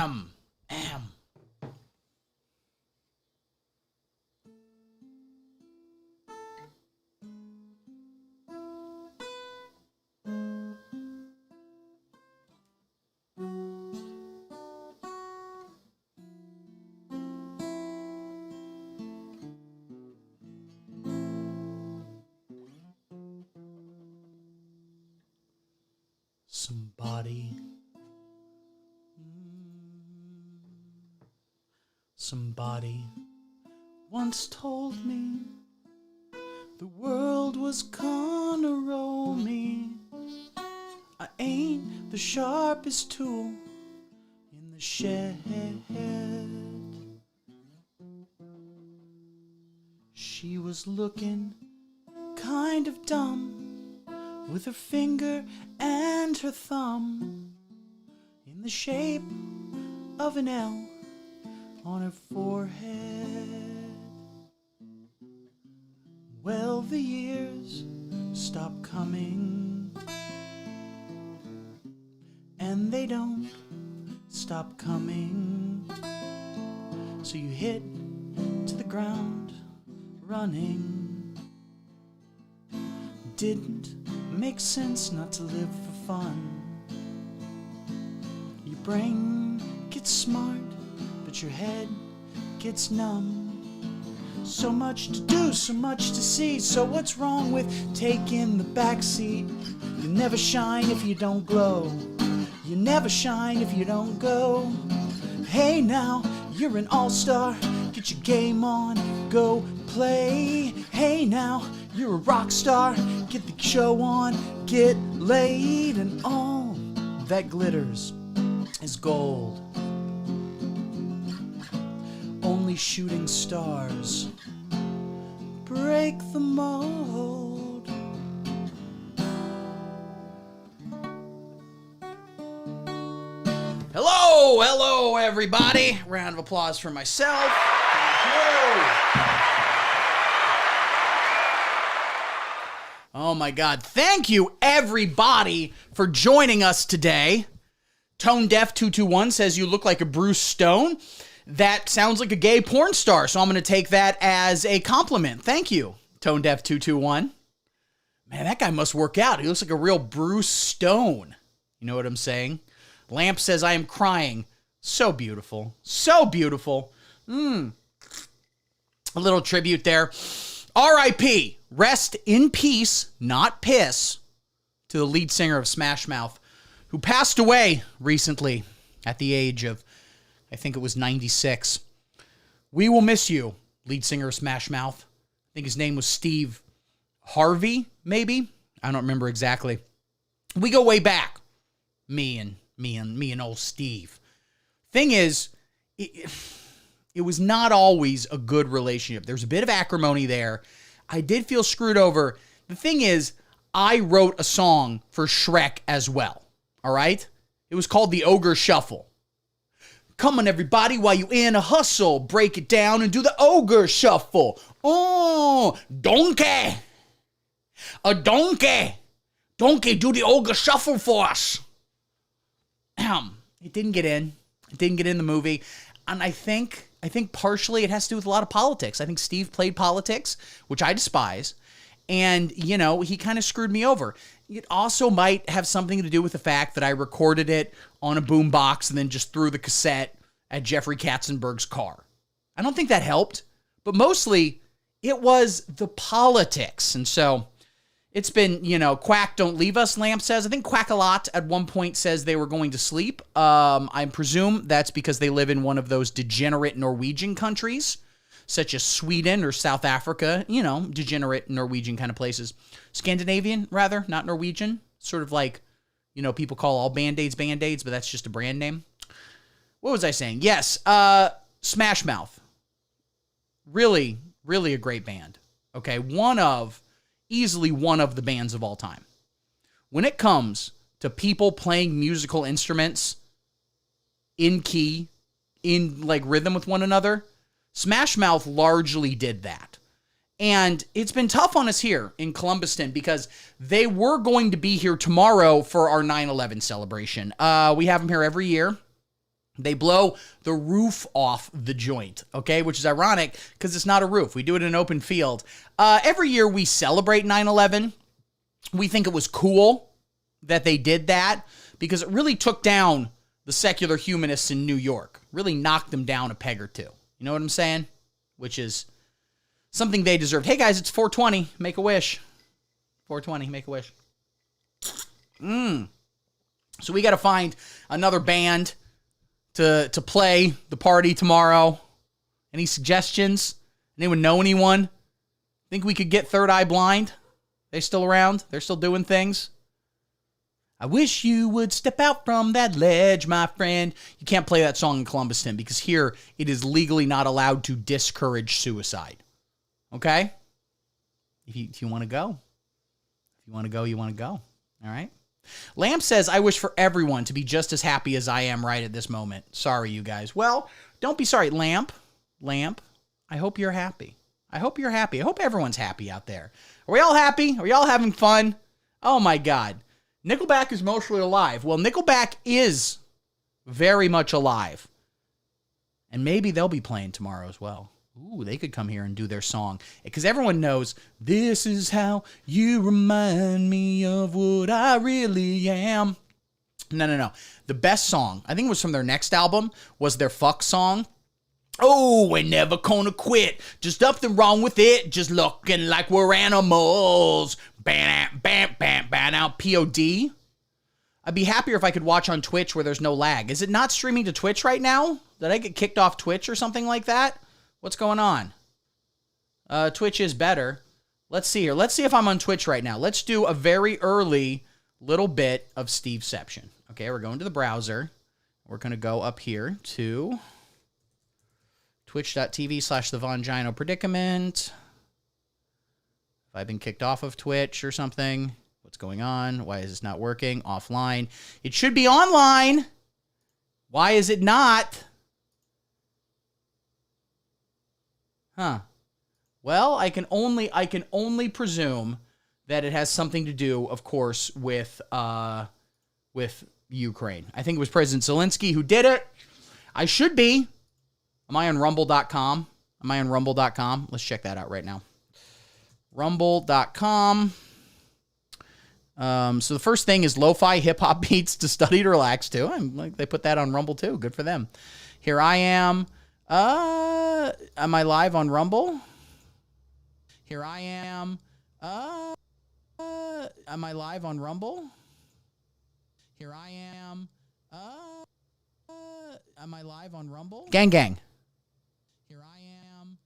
Am. Somebody once told me the world was gonna roll me. I ain't the sharpest tool in the shed. She was looking kind of dumb with her finger and her thumb in the shape of an L on her forehead. Well, the years stop coming, and they don't stop coming. So you hit to the ground running. Didn't make sense not to live for fun. Your brain gets smart, but your head gets numb. So much to do, so much to see. So what's wrong with taking the back seat? You never shine if you don't glow. You never shine if you don't go. Hey now, you're an all-star. Get your game on, go play. Hey now, you're a rock star. Get the show on, get laid. And all that glitters is gold. Only shooting stars break the mold. Hello, everybody. Round of applause for myself. Oh my God. Thank you, everybody, for joining us today. Tone Deaf 221 says you look like a Bruce Stone. That sounds like a gay porn star, so I'm going to take that as a compliment. Thank you, Tone Deaf 221. Man, that guy must work out. He looks like a real Bruce Stone. You know what I'm saying? Lamp says, I am crying. So beautiful. So beautiful. A little tribute there. R.I.P. Rest in peace, not piss, to the lead singer of Smash Mouth, who passed away recently at the age of, I think it was 96. We will miss you, lead singer of Smash Mouth. I think his name was Steve Harvey, maybe. I don't remember exactly. We go way back. Me and old Steve. Thing is, it was not always a good relationship. There's a bit of acrimony there. I did feel screwed over. The thing is, I wrote a song for Shrek as well. All right? It was called The Ogre Shuffle. Come on, everybody, while you in a hustle, break it down and do the ogre shuffle. Oh, donkey. A donkey. Donkey, do the ogre shuffle for us. It didn't get in. It didn't get in the movie. And I think partially it has to do with a lot of politics. I think Steve played politics, which I despise. And, you know, he kind of screwed me over. It also might have something to do with the fact that I recorded it on a boombox and then just threw the cassette at Jeffrey Katzenberg's car. I don't think that helped, but mostly it was the politics. And so it's been, you know, Quack Don't Leave Us, Lamp says. I think Quack-a-Lot at one point says they were going to sleep. I presume that's because they live in one of those degenerate Norwegian countries, such as Sweden or South Africa, you know, degenerate Norwegian kind of places. Scandinavian, rather, not Norwegian. Sort of like, you know, people call all Band-Aids Band-Aids, but that's just a brand name. What was I saying? Yes, Smash Mouth. Really, really a great band. Okay, easily one of the bands of all time. When it comes to people playing musical instruments in key, in like rhythm with one another, Smash Mouth largely did that. And it's been tough on us here in Columbuston because they were going to be here tomorrow for our 9/11 celebration. We have them here every year. They blow the roof off the joint, okay? Which is ironic because it's not a roof. We do it in an open field. Every year we celebrate 9/11. We think it was cool that they did that because it really took down the secular humanists in New York. Really knocked them down a peg or two. You know what I'm saying? Which is something they deserved. Hey guys, it's 420. Make a wish. 420. Make a wish. So we got to find another band to play the party tomorrow. Any suggestions? Anyone know anyone? Think we could get Third Eye Blind? They still around? They're still doing things? I wish you would step out from that ledge, my friend. You can't play that song in Columbus, Tim, because here it is legally not allowed to discourage suicide. Okay? If you want to go. If you want to go, you want to go. All right? Lamp says, I wish for everyone to be just as happy as I am right at this moment. Sorry, you guys. Well, don't be sorry. Lamp, I hope you're happy. I hope you're happy. I hope everyone's happy out there. Are we all happy? Are we all having fun? Oh, my God. Nickelback is mostly alive. Well, Nickelback is very much alive. And maybe they'll be playing tomorrow as well. Ooh, they could come here and do their song. Because everyone knows, this is how you remind me of what I really am. No. The best song, I think it was from their next album, was their Fuck song. Oh, we're never gonna quit. Just nothing wrong with it. Just looking like we're animals. Ban out POD. I'd be happier if I could watch on Twitch where there's no lag. Is it not streaming to Twitch right now? Did I get kicked off Twitch or something like that? What's going on? Twitch is better. Let's see here. Let's see if I'm on Twitch right now. Let's do a very early little bit of Steveception. Okay, we're going to the browser. We're going to go up here to twitch.tv/the Predicament. Have I been kicked off of Twitch or something? What's going on? Why is this not working? Offline. It should be online. Why is it not? Huh. Well, I can only presume that it has something to do, of course, with Ukraine. I think it was President Zelensky who did it. I should be. Am I on rumble.com? Let's check that out right now. Rumble.com. So the first thing is lo-fi hip-hop beats to study to relax to. I'm like, they put that on Rumble too. Good for them. Here I am. Am I live on Rumble? Here I am. Am I live on Rumble? Here I am. Am I live on Rumble? Gang. Here I am.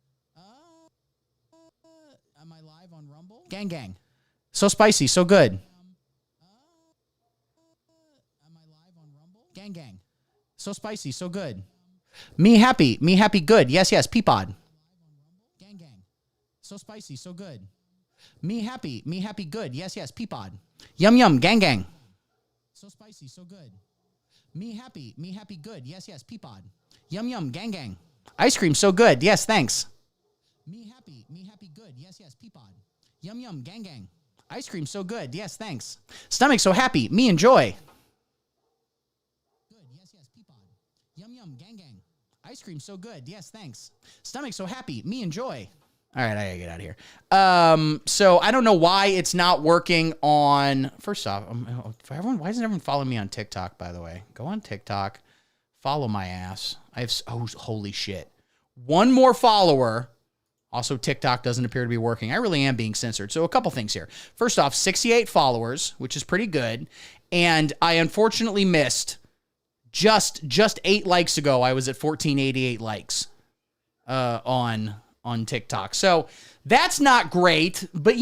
Am I live on Rumble? Gang. So spicy, so good. Am I live on Rumble? Gang. So spicy, so good. Me happy, good. Yes, Peapod. Gang. So spicy, so good. Me happy, good. Yes, Peapod. Yum, gang. So spicy, so good. Me happy, good. Yes, Peapod. Yum, gang. Ice cream, so good. Yes, thanks. Me happy, good. Yes, Peapod. Yum, gang. Ice cream, so good. Yes, thanks. Stomach, so happy. Me enjoy. Good. Yes, Peapod. Yum, gang. Ice cream, so good. Yes, thanks. Stomach, so happy. Me enjoy. All right, I gotta get out of here. So I don't know why it's not working on. First off, why isn't everyone following me on TikTok? By the way, go on TikTok, follow my ass. Holy shit, one more follower. Also, TikTok doesn't appear to be working. I really am being censored. So a couple things here. First off, 68 followers, which is pretty good, and I unfortunately missed. Just 8 likes ago, I was at 1488 likes on TikTok. So that's not great, but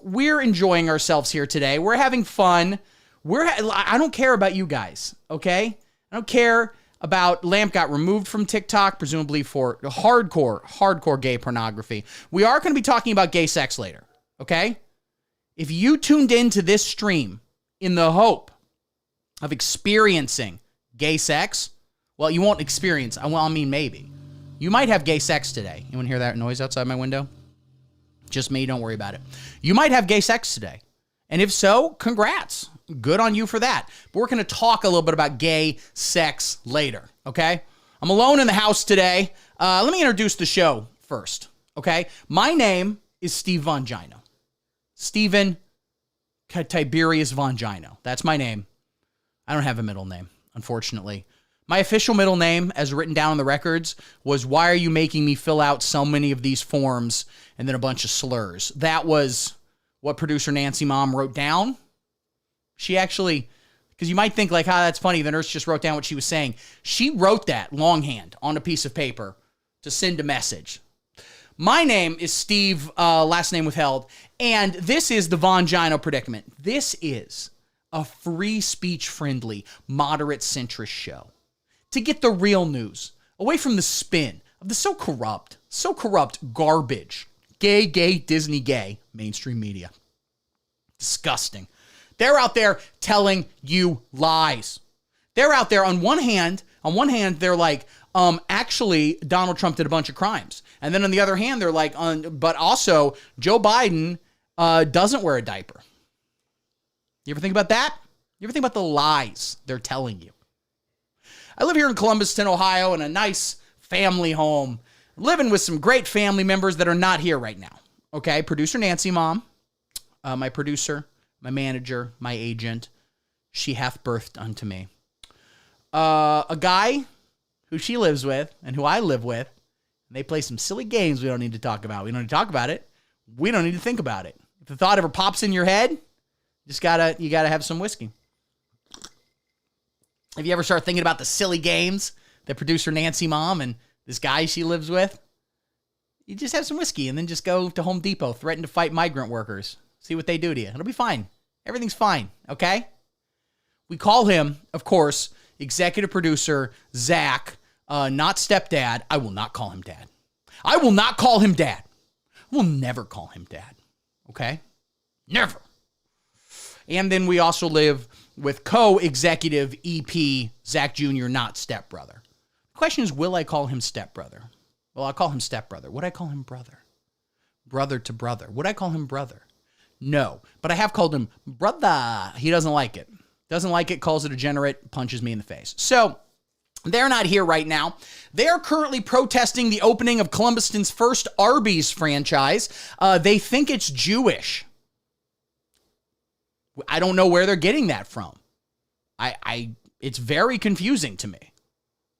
we're enjoying ourselves here today. We're having fun. I don't care about you guys, okay? I don't care about Lamp got removed from TikTok, presumably for hardcore gay pornography. We are going to be talking about gay sex later, okay? If you tuned into this stream in the hope of experiencing gay sex, well, you won't experience. Well, I mean, maybe. You might have gay sex today. You want to hear that noise outside my window? Just me, don't worry about it. You might have gay sex today. And if so, congrats. Good on you for that. But we're going to talk a little bit about gay sex later. okay? I'm alone in the house today. Let me introduce the show first, okay? My name is Steve Vongino. Steven Tiberius Vongino. That's my name. I don't have a middle name, unfortunately. My official middle name, as written down on the records, was "Why are you making me fill out so many of these forms?" and then a bunch of slurs. That was what producer Nancy Mom wrote down. She actually, because you might think like, that's funny, the nurse just wrote down what she was saying. She wrote that longhand on a piece of paper to send a message. My name is Steve, last name withheld, and this is the Vongino Predicament. This is a free speech-friendly, moderate centrist show to get the real news, away from the spin of the so corrupt garbage, gay, Disney gay, mainstream media. Disgusting. They're out there telling you lies. They're out there on one hand, they're like, actually, Donald Trump did a bunch of crimes. And then on the other hand, they're like, but also, Joe Biden doesn't wear a diaper. You ever think about that? You ever think about the lies they're telling you? I live here in Columbuston, Ohio, in a nice family home, living with some great family members that are not here right now. Okay, producer Nancy Mom, my producer, my manager, my agent, she hath birthed unto me. A guy who she lives with and who I live with, and they play some silly games we don't need to talk about. We don't need to talk about it. We don't need to think about it. If the thought ever pops in your head, you gotta have some whiskey. If you ever start thinking about the silly games that producer Nancy Mom and this guy she lives with, you just have some whiskey and then just go to Home Depot, threaten to fight migrant workers. See what they do to you. It'll be fine. Everything's fine, okay? We call him, of course, executive producer Zach, not stepdad. I will not call him dad. I will not call him dad. I will never call him dad, okay? Never. And then we also live with co-executive EP Zach Jr., not stepbrother. The question is, will I call him stepbrother? Well, I'll call him stepbrother. Would I call him brother? Brother to brother. Would I call him brother? No, but I have called him brother. He doesn't like it. Doesn't like it, calls it a degenerate, punches me in the face. So they're not here right now. They are currently protesting the opening of Columbuston's first Arby's franchise. They think it's Jewish. I don't know where they're getting that from. It's very confusing to me.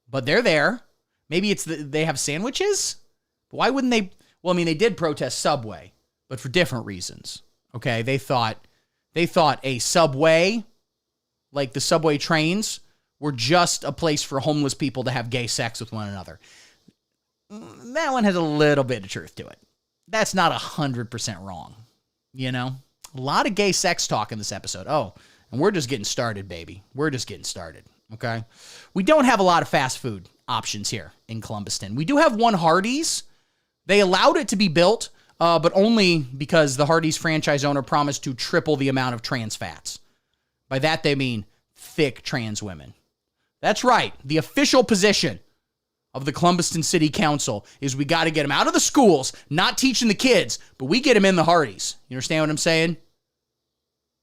But they're there. Maybe they have sandwiches? But why wouldn't they? Well, I mean, they did protest Subway, but for different reasons. Okay, they thought a Subway, like the subway trains, were just a place for homeless people to have gay sex with one another. That one has a little bit of truth to it. That's not 100% wrong, you know? A lot of gay sex talk in this episode. Oh, and we're just getting started, baby. We're just getting started, okay? We don't have a lot of fast food options here in Columbuston. We do have one Hardee's. They allowed it to be built, but only because the Hardee's franchise owner promised to triple the amount of trans fats. By that, they mean thick trans women. That's right. The official position of the Columbuston City Council is we got to get them out of the schools, not teaching the kids, but we get them in the Hardee's. You understand what I'm saying?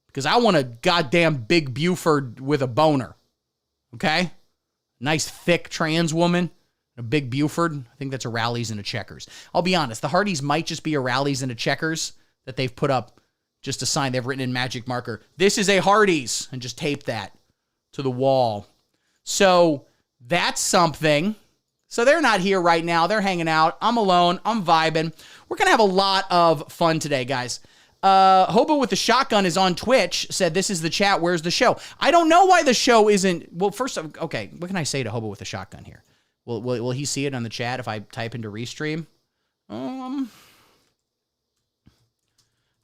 Because I want a goddamn big Buford with a boner. Okay? Nice, thick trans woman. A big Buford. I think that's a Rallies and a Checkers. I'll be honest. The Hardee's might just be a Rallies and a Checkers that they've put up, just a sign they've written in magic marker. This is a Hardee's. And just tape that to the wall. So that's something. So they're not here right now. They're hanging out. I'm alone. I'm vibing. We're going to have a lot of fun today, guys. Hobo with the Shotgun is on Twitch, said, this is the chat. Where's the show? I don't know why the show isn't. Well, first, okay, what can I say to Hobo with the Shotgun here? Will he see it on the chat if I type into Restream?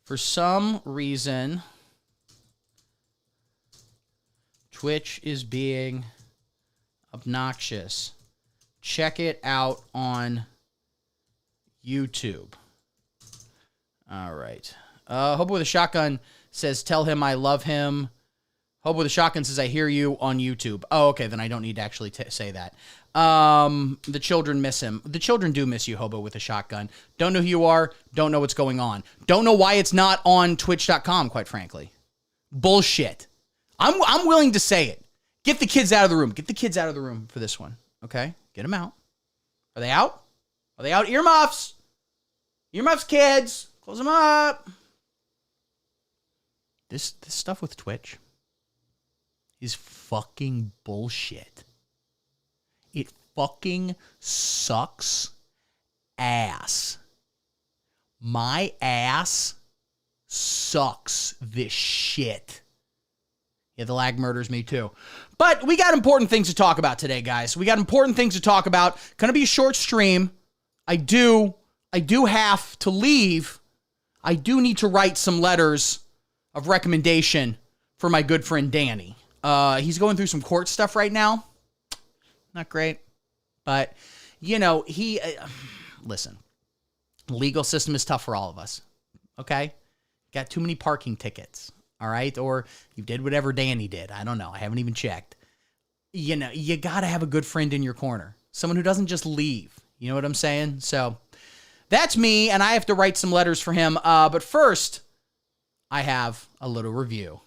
For some reason, Twitch is being obnoxious. Check it out on YouTube. All right. Hobo with a Shotgun says, tell him I love him. Hobo with a Shotgun says, I hear you on YouTube. Oh, okay, then I don't need to actually say that. The children miss him. The children do miss you, Hobo with a Shotgun. Don't know who you are. Don't know what's going on. Don't know why it's not on twitch.com, quite frankly. Bullshit. I'm willing to say it. Get the kids out of the room. Get the kids out of the room for this one. Okay, get them out. Are they out? Are they out? Earmuffs! Earmuffs, kids! Close them up! This stuff with Twitch is fucking bullshit. It fucking sucks ass. My ass sucks this shit. Yeah, the lag murders me too. But we got important things to talk about today, guys. We got important things to talk about. Gonna be a short stream. I do have to leave. I do need to write some letters of recommendation for my good friend Danny. He's going through some court stuff right now. Not great. But, you know, listen, the legal system is tough for all of us. Okay? Got too many parking tickets. All right? Or you did whatever Danny did. I don't know. I haven't even checked. You know, you got to have a good friend in your corner. Someone who doesn't just leave. You know what I'm saying? So that's me, and I have to write some letters for him. But first, I have a little review.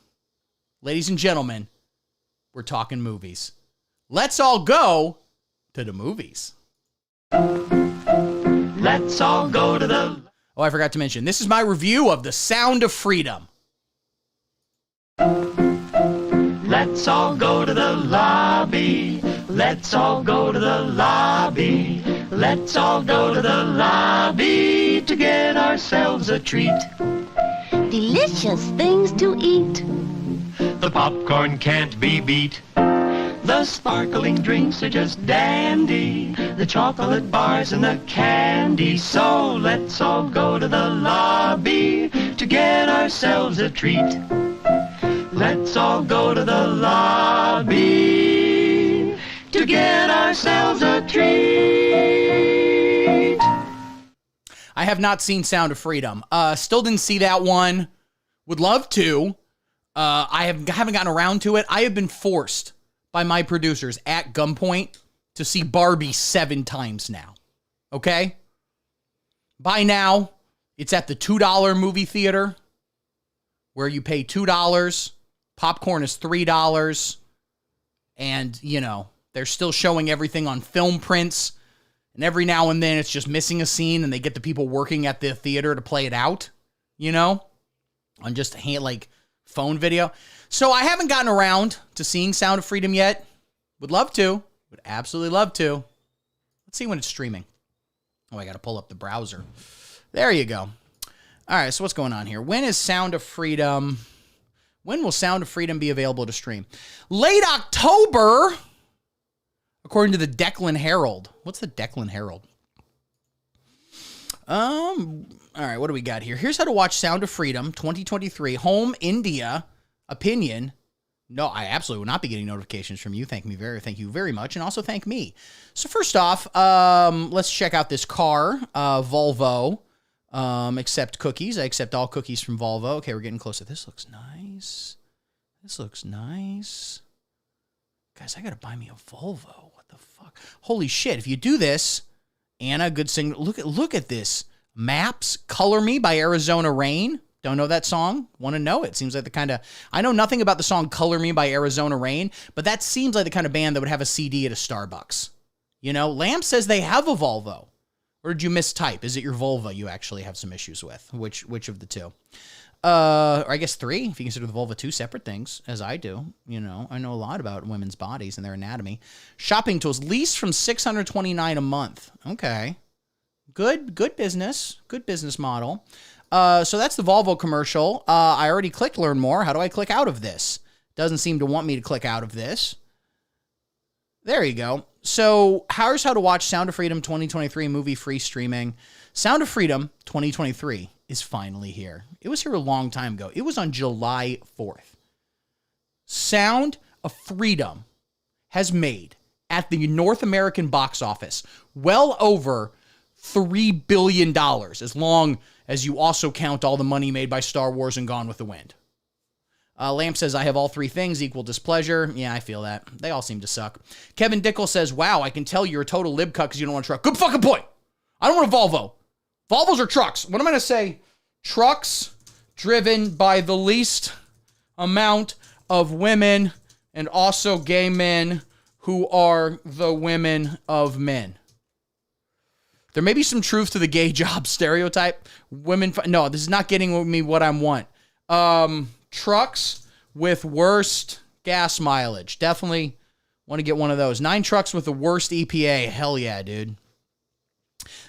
Ladies and gentlemen, we're talking movies. Let's all go to the movies. Let's all go to the... Oh, I forgot to mention, this is my review of The Sound of Freedom. Let's all go to the lobby. Let's all go to the lobby. Let's all go to the lobby to get ourselves a treat. Delicious things to eat. The popcorn can't be beat. The sparkling drinks are just dandy. The chocolate bars and the candy. So let's all go to the lobby to get ourselves a treat. Let's all go to the lobby to get ourselves a treat. I have not seen Sound of Freedom. Still didn't see that one. Would love to. I haven't gotten around to it. I have been forced by my producers at gunpoint to see Barbie 7 times now. Okay? By now, it's at the $2 movie theater where you pay $2. Popcorn is $3. And, you know, they're still showing everything on film prints. And every now and then it's just missing a scene and they get the people working at the theater to play it out, you know, on just phone video. So I haven't gotten around to seeing Sound of Freedom yet. Would love to. Would absolutely love to. Let's see when it's streaming. Oh, I got to pull up the browser. There you go. All right, so what's going on here? When will Sound of Freedom be available to stream? Late October, according to the Declan Herald. What's the Declan Herald? All right, what do we got here? Here's how to watch Sound of Freedom 2023. Home, India, opinion. No, I absolutely will not be getting notifications from you. Thank you very much, and also thank me. So first off, let's check out this car, Volvo. Accept cookies. I accept all cookies from Volvo. Okay, we're getting closer. This looks nice. Guys, I gotta buy me a Volvo. What the fuck? Holy shit! If you do this, Anna, good singer. Look at this. Maps, Color Me by Arizona Rain. Don't know that song? Want to know it. Seems like the kind of... I know nothing about the song Color Me by Arizona Rain, but that seems like the kind of band that would have a CD at a Starbucks. You know, Lamp says they have a Volvo. Or did you mistype? Is it your Volvo you actually have some issues with? Which of the two? Or I guess 3, if you consider the Volvo 2 separate things, as I do. You know, I know a lot about women's bodies and their anatomy. Shopping tools, leased from $629 a month. Okay. Good business. Good business model. So that's the Volvo commercial. I already clicked learn more. How do I click out of this? Doesn't seem to want me to click out of this. There you go. So here's how to watch Sound of Freedom 2023 movie free streaming. Sound of Freedom 2023 is finally here. It was here a long time ago. It was on July 4th. Sound of Freedom has made at the North American box office well over $3 billion, as long as you also count all the money made by Star Wars and Gone with the Wind. Lamp says, I have all 3 things, equal displeasure. Yeah, I feel that. They all seem to suck. Kevin Dickel says, wow, I can tell you're a total lib cuck because you don't want a truck. Good fucking point. I don't want a Volvo. Volvos are trucks. What am I going to say? Trucks driven by the least amount of women and also gay men who are the women of men. There may be some truth to the gay job stereotype. No, this is not getting me what I want. Trucks with worst gas mileage. Definitely want to get one of those. 9 trucks with the worst EPA. Hell yeah, dude.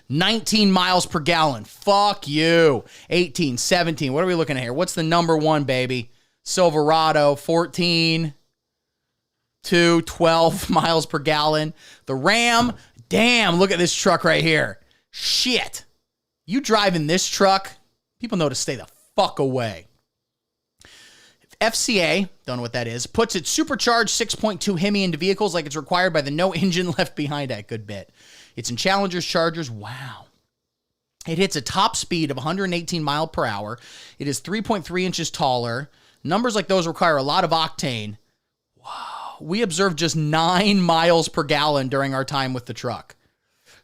19 miles per gallon. Fuck you. 18, 17. What are we looking at here? What's the number one, baby? Silverado, 14 to 12 miles per gallon. The Ram, damn, look at this truck right here. Shit. You driving this truck, people know to stay the fuck away. FCA, don't know what that is, puts its supercharged 6.2 Hemi into vehicles like it's required by the No Engine Left Behind Act. Good bit. It's in Challengers, Chargers. Wow. It hits a top speed of 118 miles per hour. It is 3.3 inches taller. Numbers like those require a lot of octane. Wow. We observed just 9 miles per gallon during our time with the truck.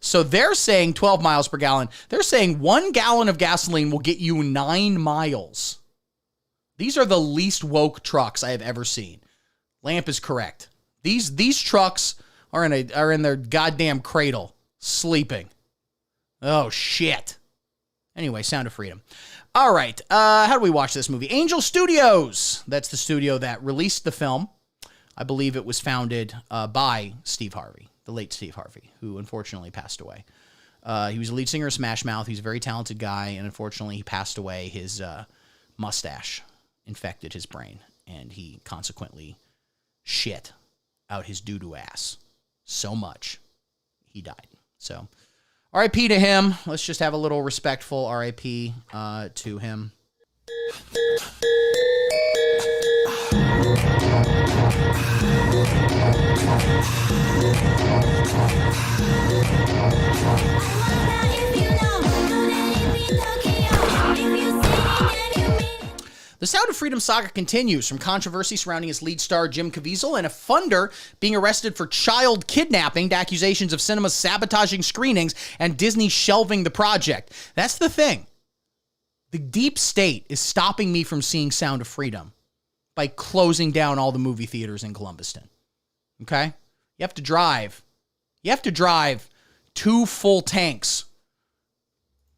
So they're saying 12 miles per gallon. They're saying 1 gallon of gasoline will get you 9 miles. These are the least woke trucks I have ever seen. Lamp is correct. These trucks are in their goddamn cradle, sleeping. Oh, shit. Anyway, Sound of Freedom. All right, how do we watch this movie? Angel Studios. That's the studio that released the film. I believe it was founded by Steve Harvey, the late Steve Harvey, who unfortunately passed away. He was a lead singer of Smash Mouth. He's a very talented guy, and unfortunately he passed away. His mustache infected his brain, and he consequently shit out his doo-doo ass so much he died. So R.I.P. to him. Let's just have a little respectful R.I.P. To him. The Sound of Freedom saga continues, from controversy surrounding its lead star Jim Caviezel and a funder being arrested for child kidnapping to accusations of cinemas sabotaging screenings and Disney shelving the project. That's the thing. The deep state is stopping me from seeing Sound of Freedom by closing down all the movie theaters in Columbuston. Okay? You have to drive 2 full tanks.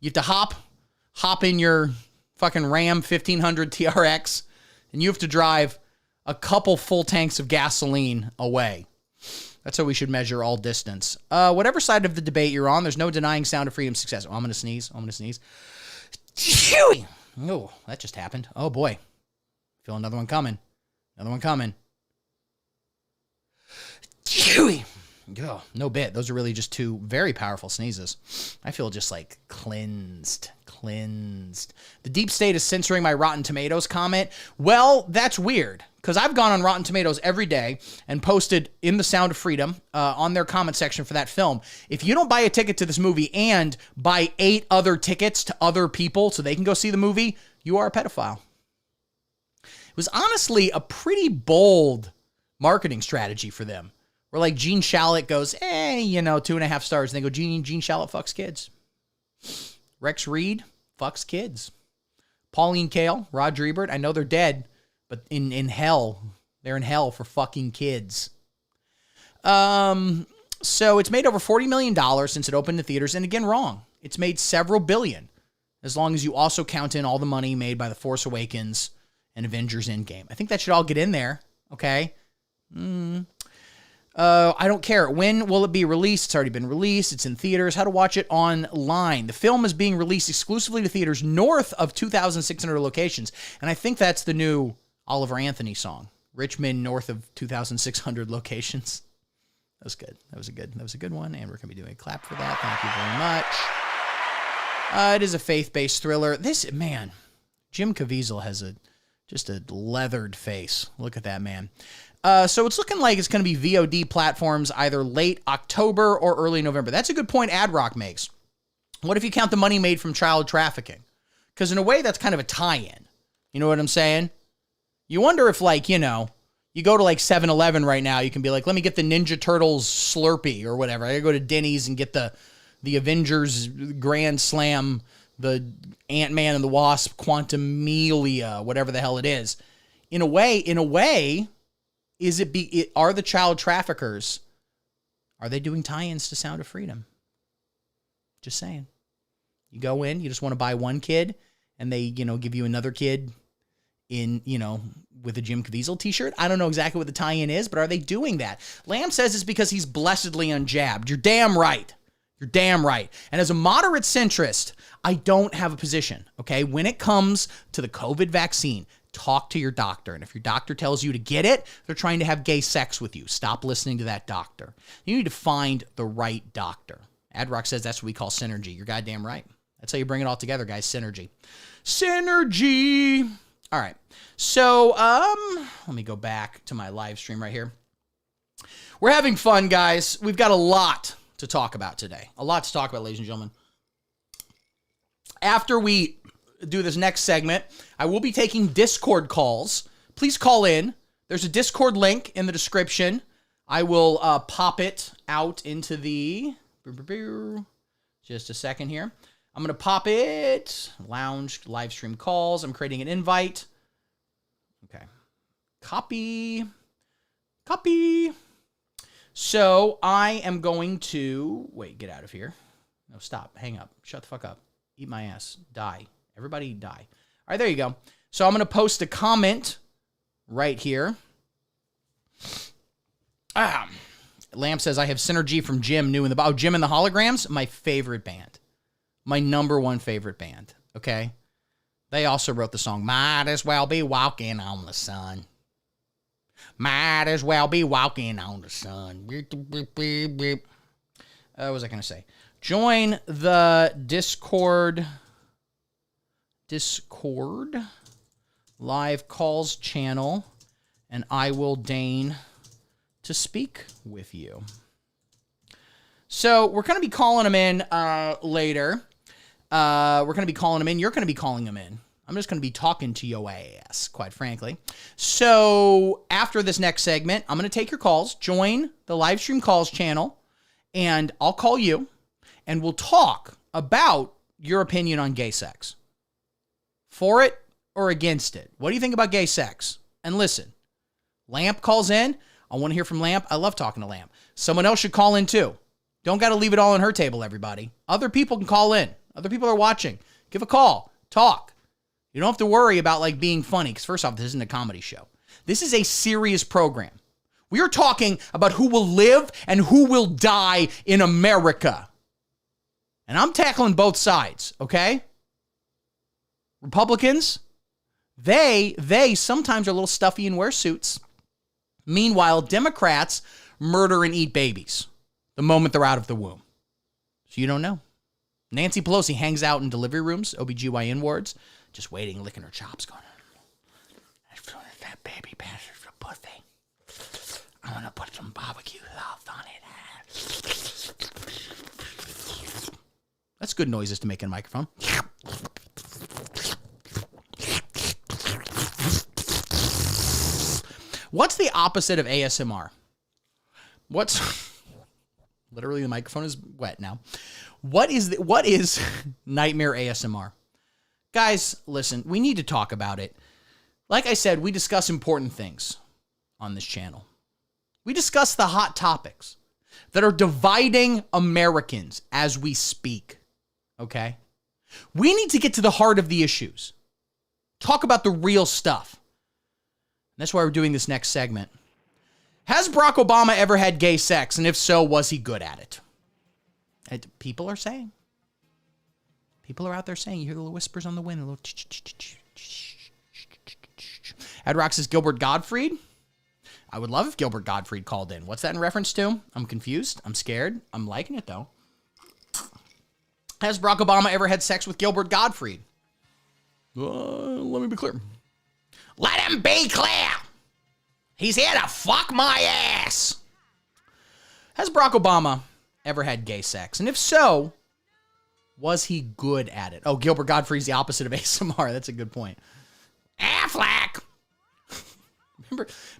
You have to hop in your fucking Ram 1500 TRX, and you have to drive a couple full tanks of gasoline away. That's how we should measure all distance. Whatever side of the debate you're on, there's no denying Sound of Freedom's success. Oh, I'm going to sneeze. Oh, that just happened. Oh, boy. Feel another one coming. Oh, no bit. Those are really just 2 very powerful sneezes. I feel just like cleansed. The deep state is censoring my Rotten Tomatoes comment. Well, that's weird, because I've gone on Rotten Tomatoes every day and posted in the Sound of Freedom on their comment section for that film. If you don't buy a ticket to this movie and buy 8 other tickets to other people so they can go see the movie, you are a pedophile. It was honestly a pretty bold marketing strategy for them. Where like Gene Shalit goes, 2.5 stars. And they go, Gene Shalit fucks kids. Rex Reed fucks kids. Pauline Kael, Roger Ebert, I know they're dead, but in hell, they're in hell for fucking kids. So it's made over $40 million since it opened in theaters. And again, wrong. It's made several billion, as long as you also count in all the money made by The Force Awakens and Avengers Endgame. I think that should all get in there, okay? I don't care. When will it be released? It's already been released. It's in theaters. How to watch it online. The film is being released exclusively to theaters north of 2,600 locations. And I think that's the new Oliver Anthony song. Richmond north of 2,600 locations. That was good. That was a good one. And we're going to be doing a clap for that. Thank you very much. It is a faith-based thriller. Jim Caviezel has just a leathered face. Look at that man. So it's looking like it's going to be VOD platforms either late October or early November. That's a good point Ad Rock makes. What if you count the money made from child trafficking? Because in a way, that's kind of a tie-in. You know what I'm saying? You wonder if, you go to 7-Eleven right now, you can be like, let me get the Ninja Turtles Slurpee or whatever. I gotta go to Denny's and get the Avengers Grand Slam, the Ant-Man and the Wasp Quantumania, whatever the hell it is. In a way, are the child traffickers Are they doing tie-ins to Sound of Freedom? Just saying. You go in, you just want to buy one kid, and they, give you another kid in, with a Jim Caviezel t-shirt. I don't know exactly what the tie-in is, but are they doing that? Lamb says it's because he's blessedly unjabbed. You're damn right. You're damn right. And as a moderate centrist, I don't have a position, okay? When it comes to the COVID vaccine, talk to your doctor. And if your doctor tells you to get it, they're trying to have gay sex with you. Stop listening to that doctor. You need to find the right doctor. Adrock says that's what we call synergy. You're goddamn right. That's how you bring it all together, guys. Synergy. Synergy. All right. So, let me go back to my live stream right here. We're having fun, guys. We've got a lot to talk about today. A lot to talk about, ladies and gentlemen. After we do this next segment, I will be taking Discord calls. Please call in. There's a Discord link in the description. I will pop it out into the... Just a second here. I'm going to pop it. Lounge, live stream calls. I'm creating an invite. Okay. Copy. So I am going to... Wait, get out of here. No, stop. Hang up. Shut the fuck up. Eat my ass. Die. Everybody die. All right, there you go. So I'm going to post a comment right here. Lamb says, I have synergy from Jim, new in the... Oh, Jim and the Holograms? My favorite band. My number one favorite band, okay? They also wrote the song, Might as well be walking on the sun. Might as well be walking on the sun. What was I going to say? Join the Discord live calls channel, and I will deign to speak with you. So we're going to be calling them in later. We're going to be calling them in. You're going to be calling them in. I'm just going to be talking to your ass, quite frankly. So after this next segment, I'm going to take your calls. Join the live stream calls channel, and I'll call you, and we'll talk about your opinion on gay sex. For it or against it? What do you think about gay sex? And listen, Lamp calls in. I want to hear from Lamp. I love talking to Lamp. Someone else should call in too. Don't got to leave it all on her table, everybody. Other people can call in. Other people are watching. Give a call. Talk. You don't have to worry about like being funny, because first off, this isn't a comedy show. This is a serious program. We are talking about who will live and who will die in America. And I'm tackling both sides, okay? Republicans, they sometimes are a little stuffy and wear suits. Meanwhile, Democrats murder and eat babies the moment they're out of the womb. So you don't know. Nancy Pelosi hangs out in delivery rooms, OBGYN wards, just waiting, licking her chops, going, that baby passes for pussy. I'm going to put some barbecue sauce on it. That's good noises to make in a microphone. What's the opposite of ASMR? Literally the microphone is wet now. What is nightmare ASMR? Guys, listen, we need to talk about it. Like I said, we discuss important things on this channel. We discuss the hot topics that are dividing Americans as we speak. Okay? We need to get to the heart of the issues. Talk about the real stuff. And that's why we're doing this next segment. Has Barack Obama ever had gay sex? And if so, was he good at it? People are saying. People are out there saying. You hear the little whispers on the wind. A little Adrock says Gilbert Gottfried. I would love if Gilbert Gottfried called in. What's that in reference to? I'm confused. I'm scared. I'm liking it, though. Has Barack Obama ever had sex with Gilbert Gottfried? Let me be clear. Let him be clear. He's here to fuck my ass. Has Barack Obama ever had gay sex? And if so, was he good at it? Oh, Gilbert Gottfried's the opposite of ASMR. That's a good point. Affleck.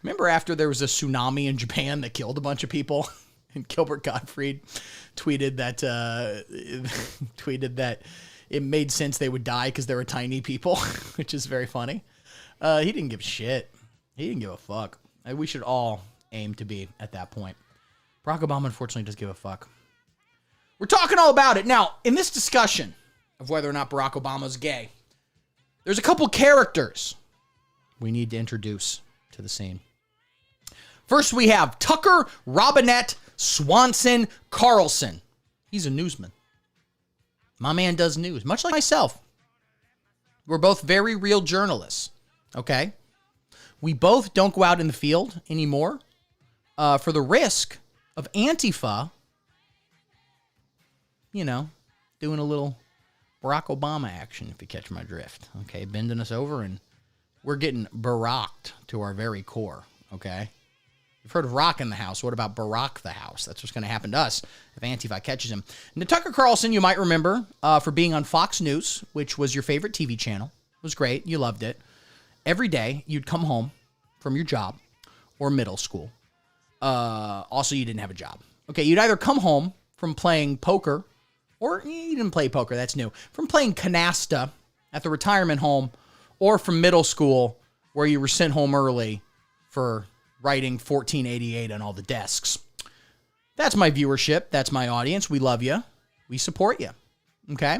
Remember after there was a tsunami in Japan that killed a bunch of people? And Gilbert Gottfried tweeted that it made sense they would die because they were tiny people, which is very funny. He didn't give a shit. He didn't give a fuck. We should all aim to be at that point. Barack Obama, unfortunately, does give a fuck. We're talking all about it. Now, in this discussion of whether or not Barack Obama's gay, there's a couple characters we need to introduce to the scene. First, we have Tucker Robinette Swanson Carlson. He's a newsman. My man does news, much like myself. We're both very real journalists, okay? We both don't go out in the field anymore for the risk of Antifa, you know, doing a little Barack Obama action, if you catch my drift, okay? Bending us over, and we're getting Baracked to our very core, okay? You've heard of Rock in the House. What about Barack the House? That's what's going to happen to us if Antifa catches him. Now, Tucker Carlson, you might remember for being on Fox News, which was your favorite TV channel. It was great. You loved it. Every day, you'd come home from your job or middle school. Also, you didn't have a job. Okay, you'd either come home from playing poker, or you didn't play poker, that's new, from playing canasta at the retirement home, or from middle school where you were sent home early for writing 1488 on all the desks. That's my viewership. That's my audience. We love you. We support you. Okay?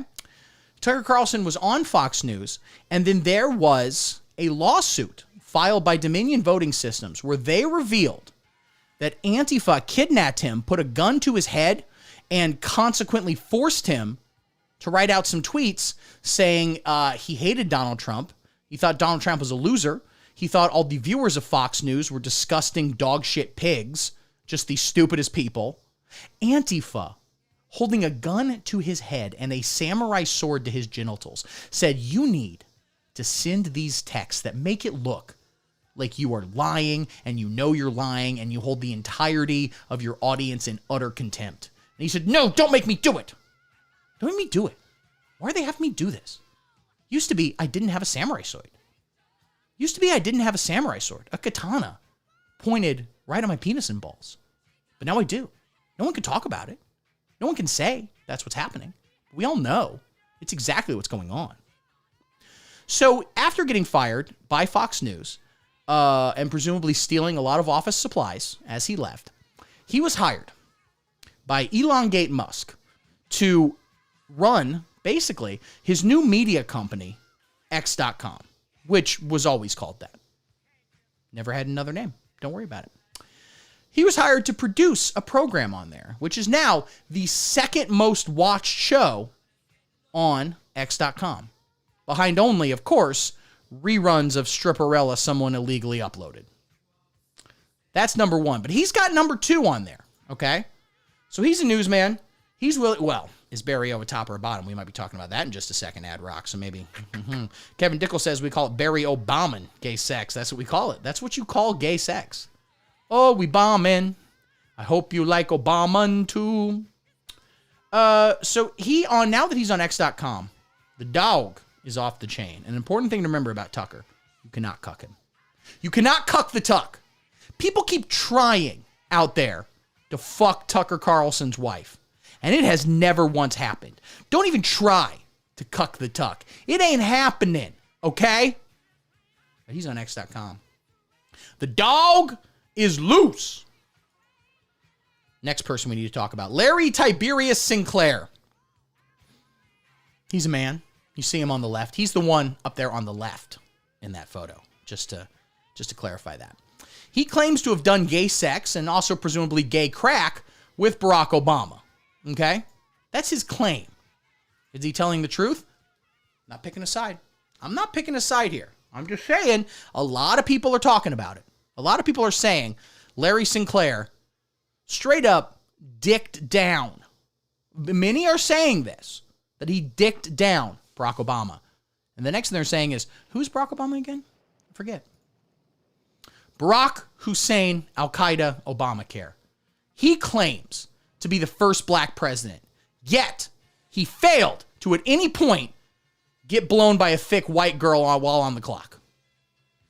Tucker Carlson was on Fox News, and then there was a lawsuit filed by Dominion Voting Systems where they revealed that Antifa kidnapped him, put a gun to his head, and consequently forced him to write out some tweets saying he hated Donald Trump. He thought Donald Trump was a loser. He thought all the viewers of Fox News were disgusting dog shit pigs, just the stupidest people. Antifa, holding a gun to his head and a samurai sword to his genitals, said, "You need to send these texts that make it look like you are lying, and you know you're lying, and you hold the entirety of your audience in utter contempt." And he said, "No, don't make me do it. Don't make me do it. Why do they have me do this? Used to be, I didn't have a samurai sword. Used to be, I didn't have a samurai sword, a katana, pointed right at my penis and balls. But now I do. No one can talk about it. No one can say that's what's happening. We all know it's exactly what's going on." So after getting fired by Fox News, and presumably stealing a lot of office supplies as he left, he was hired by Elongate Musk to run, basically, his new media company, X.com, which was always called that. Never had another name. Don't worry about it. He was hired to produce a program on there, which is now the second most watched show on X.com. Behind only, of course, reruns of Stripperella someone illegally uploaded. That's number one. But he's got number two on there, okay? So he's a newsman. He's willing, well, is Barry O a top or a bottom? We might be talking about that in just a second, Ad Rock, so maybe. Kevin Dickel says we call it Barry Obama gay sex. That's what we call it. That's what you call gay sex. Oh, we bombing. I hope you like Obama too. So now that he's on X.com, the dog is off the chain. An important thing to remember about Tucker: you cannot cuck him. You cannot cuck the Tuck. People keep trying out there to fuck Tucker Carlson's wife, and it has never once happened. Don't even try to cuck the Tuck. It ain't happening, okay? But he's on X.com. The dog is loose. Next person we need to talk about, Larry Tiberius Sinclair. He's a man. You see him on the left. He's the one up there on the left in that photo, just to clarify that. He claims to have done gay sex and also presumably gay crack with Barack Obama. Okay? That's his claim. Is he telling the truth? Not picking a side. I'm not picking a side here. I'm just saying a lot of people are talking about it. A lot of people are saying Larry Sinclair straight up dicked down. Many are saying this, that he dicked down Barack Obama. And the next thing they're saying is, who's Barack Obama again? I forget. Barack Hussein Al-Qaeda Obamacare. He claims to be the first black president, yet he failed to at any point get blown by a thick white girl while on the clock.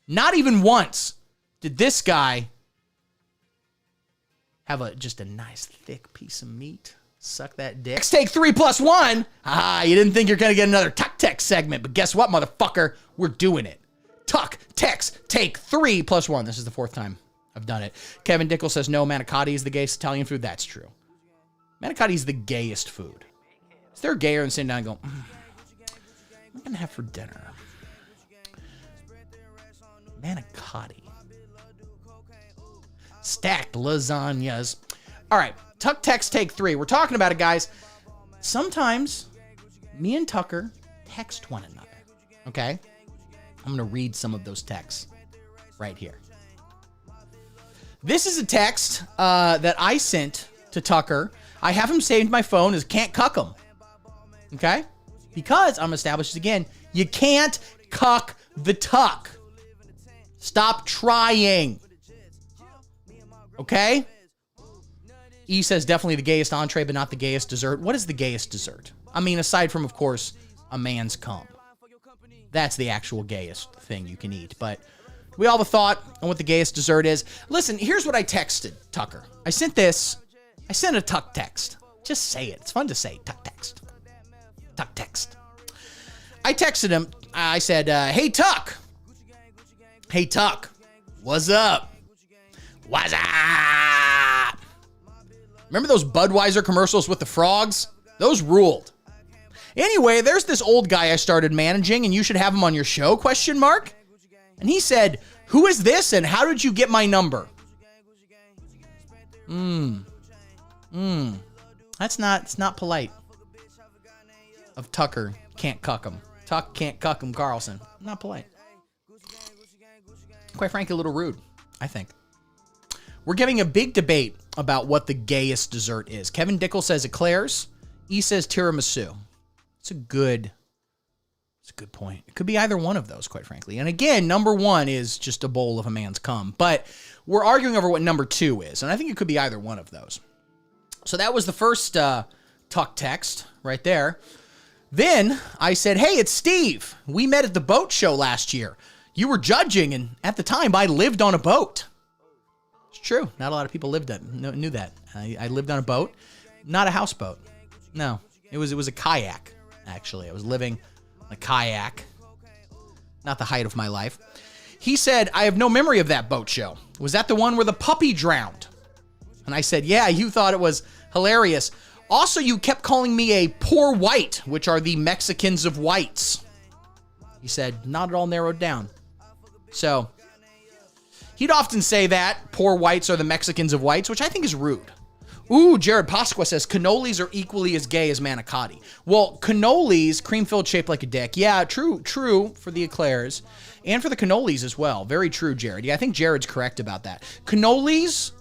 Not even once did this guy have just a nice thick piece of meat. Suck that dick. Take 3+1. You didn't think you're going to get another Tuck Text segment, but guess what, motherfucker? We're doing it. Tuck Text Take 3+1. This is the fourth time I've done it. Kevin Dickel says, no, manicotti is the gayest Italian food. That's true. Manicotti is the gayest food. Is there a gayer and sitting down and going, what am I going to have for dinner? Manicotti. Stacked lasagnas. All right, Tuck text take 3. We're talking about it, guys. Sometimes me and Tucker text one another, okay? I'm going to read some of those texts right here. This is a text that I sent to Tucker. I have him saved in my phone as can't cuck him, okay? Because I'm established again, you can't cuck the Tuck. Stop trying. Okay? E says definitely the gayest entree, but not the gayest dessert. What is the gayest dessert? I mean, aside from, of course, a man's cum. That's the actual gayest thing you can eat. But we all have a thought on what the gayest dessert is. Listen, here's what I texted Tucker. I sent a Tuck text. Just say it. It's fun to say. Tuck text. Tuck text. I texted him. I said, hey, Tuck. Hey, Tuck. What's up? What's up? Remember those Budweiser commercials with the frogs? Those ruled. Anyway, there's this old guy I started managing, and you should have him on your show, ? And he said, who is this, and how did you get my number? It's not polite. Of Tucker, can't cuck him. Tuck can't cuck him, Carlson. Not polite. Quite frankly, a little rude, I think. We're getting a big debate about what the gayest dessert is. Kevin Dickel says eclairs. E says tiramisu. It's a good point. It could be either one of those, quite frankly. And again, number 1 is just a bowl of a man's cum. But we're arguing over what number 2 is. And I think it could be either one of those. So that was the first Tuck text right there. Then I said, hey, it's Steve. We met at the boat show last year. You were judging, and at the time, I lived on a boat. It's true. Not a lot of people knew that. I lived on a boat, not a houseboat. No, it was a kayak, actually. I was living on a kayak. Not the height of my life. He said, I have no memory of that boat show. Was that the one where the puppy drowned? And I said, yeah, you thought it was hilarious. Also, you kept calling me a poor white, which are the Mexicans of whites. He said, not at all narrowed down. So, he'd often say that, poor whites are the Mexicans of whites, which I think is rude. Ooh, Jared Pasqua says, cannolis are equally as gay as manicotti. Well, cannolis, cream-filled shaped like a dick. Yeah, true for the eclairs. And for the cannolis as well. Very true, Jared. Yeah, I think Jared's correct about that. Cannolis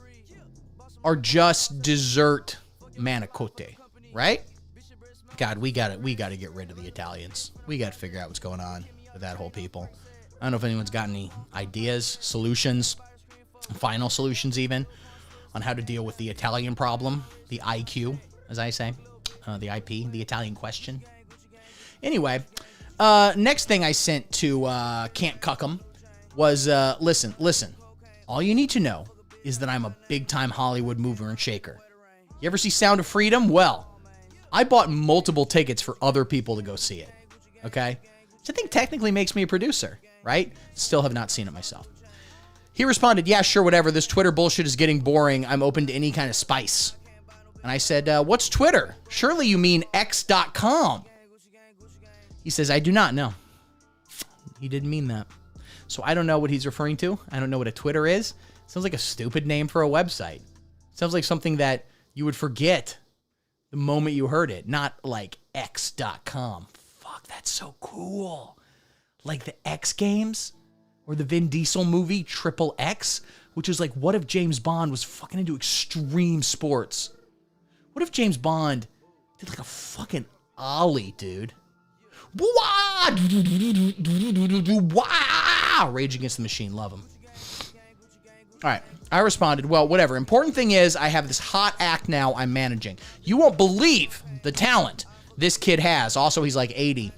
are just dessert manicotti, right? God, we gotta get rid of the Italians. We gotta figure out what's going on with that whole people. I don't know if anyone's got any ideas, solutions, final solutions even, on how to deal with the Italian problem, the IQ, as I say, the IP, the Italian question. Anyway, next thing I sent to Can't Cuck 'em was, listen, all you need to know is that I'm a big-time Hollywood mover and shaker. You ever see Sound of Freedom? Well, I bought multiple tickets for other people to go see it, okay? Which I think technically makes me a producer, right? Still have not seen it myself. He responded, yeah, sure, whatever. This Twitter bullshit is getting boring. I'm open to any kind of spice. And I said, what's Twitter? Surely you mean x.com. He says, I do not know. He didn't mean that. So I don't know what he's referring to. I don't know what a Twitter is. Sounds like a stupid name for a website. Sounds like something that you would forget the moment you heard it. Not like x.com. Fuck, that's so cool. Like the X Games? Or the Vin Diesel movie, Triple X? Which is like, what if James Bond was fucking into extreme sports? What if James Bond did like a fucking ollie, dude? Rage Against the Machine, love him. All right, I responded, well, whatever. Important thing is I have this hot act now I'm managing. You won't believe the talent this kid has. Also, he's like 80.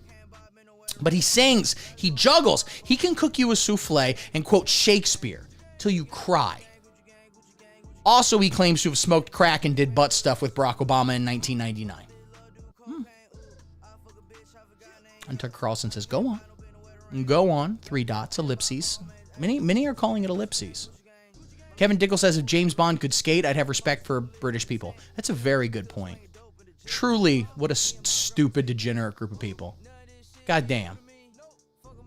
But he sings, he juggles, he can cook you a souffle and quote Shakespeare till you cry. Also, he claims to have smoked crack and did butt stuff with Barack Obama in 1999. And Tucker Carlson says, go on. Go on, 3 dots, ellipses. Many are calling it ellipses. Kevin Dickel says, if James Bond could skate, I'd have respect for British people. That's a very good point. Truly, what a stupid, degenerate group of people. God damn.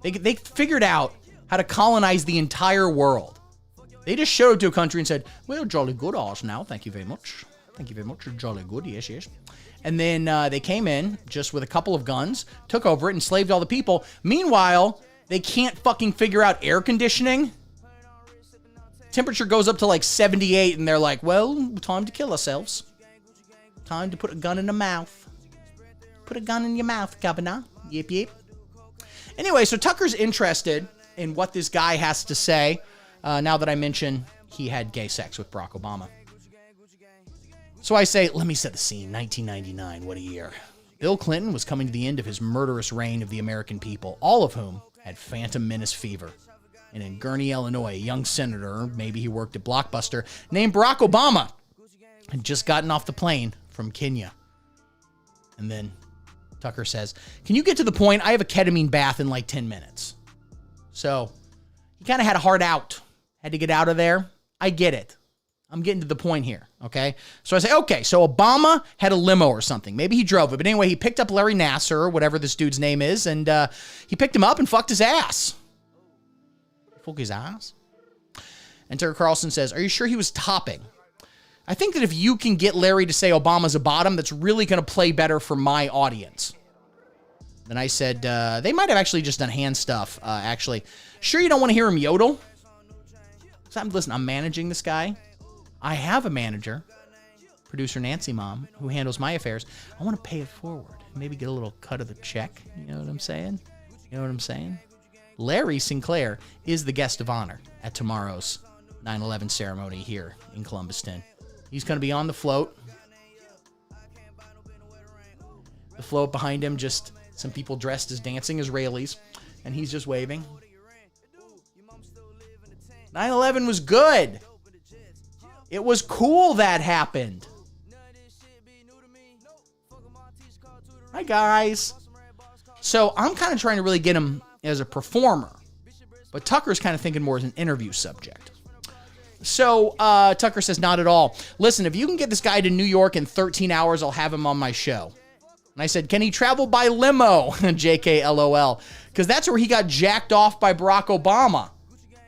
They figured out how to colonize the entire world. They just showed it to a country and said, well, jolly good ours now. Thank you very much. Thank you very much. Jolly good. Yes, yes. And then they came in just with a couple of guns, took over it, enslaved all the people. Meanwhile, they can't fucking figure out air conditioning. Temperature goes up to like 78, and they're like, well, time to kill ourselves. Time to put a gun in the mouth. Put a gun in your mouth, governor. Yip, yip. Anyway, so Tucker's interested in what this guy has to say now that I mention he had gay sex with Barack Obama. So I say, let me set the scene. 1999, what a year. Bill Clinton was coming to the end of his murderous reign of the American people, all of whom had phantom menace fever. And in Gurnee, Illinois, a young senator, maybe he worked at Blockbuster, named Barack Obama, had just gotten off the plane from Kenya. And then Tucker says, can you get to the point? I have a ketamine bath in like 10 minutes. So he kind of had a hard out. Had to get out of there. I get it. I'm getting to the point here, okay? So I say, okay, so Obama had a limo or something. Maybe he drove it. But anyway, he picked up Larry Nassar, or whatever this dude's name is, and he picked him up and fucked his ass. Fuck his ass? And Tucker Carlson says, are you sure he was topping? I think that if you can get Larry to say Obama's a bottom, that's really going to play better for my audience. Then I said, they might have actually just done hand stuff, actually. Sure you don't want to hear him yodel? Listen, I'm managing this guy. I have a manager, producer Nancy Mom, who handles my affairs. I want to pay it forward. Maybe get a little cut of the check. You know what I'm saying? You know what I'm saying? Larry Sinclair is the guest of honor at tomorrow's 9/11 ceremony here in Columbus 10. He's going to be on the float. The float behind him, just some people dressed as dancing Israelis, and he's just waving. 9/11 was good. It was cool that happened. Hi, guys. So I'm kind of trying to really get him as a performer, but Tucker's kind of thinking more as an interview subject. So Tucker says, not at all. Listen, if you can get this guy to New York in 13 hours, I'll have him on my show. And I said, can he travel by limo? JK LOL. Because that's where he got jacked off by Barack Obama.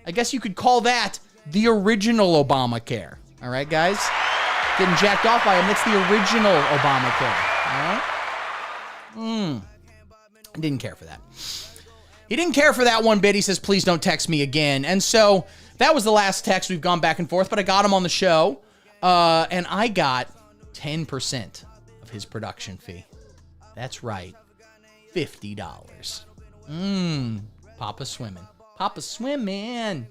I guess you could call that the original Obamacare. All right, guys? Getting jacked off by him, that's the original Obamacare. All right? Didn't care for that. He didn't care for that one bit. He says, please don't text me again. And so that was the last text. We've gone back and forth, but I got him on the show, and I got 10% of his production fee. That's right, $50. Papa swimming. Papa swimming.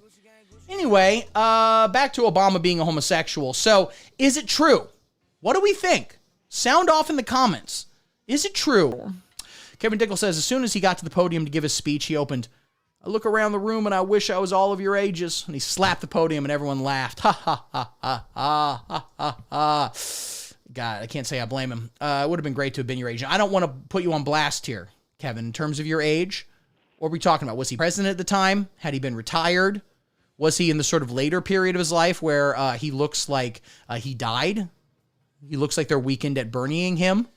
Anyway, back to Obama being a homosexual. So, is it true? What do we think? Sound off in the comments. Is it true? Kevin Dickel says, as soon as he got to the podium to give his speech, he opened, I look around the room and I wish I was all of your ages. And he slapped the podium and everyone laughed. Ha, ha, ha, ha, ha, ha, ha, ha. God, I can't say I blame him. It would have been great to have been your age. I don't want to put you on blast here, Kevin, in terms of your age. What were we talking about? Was he president at the time? Had he been retired? Was he in the sort of later period of his life where he looks like he died? He looks like they're weekend at Bernieing him?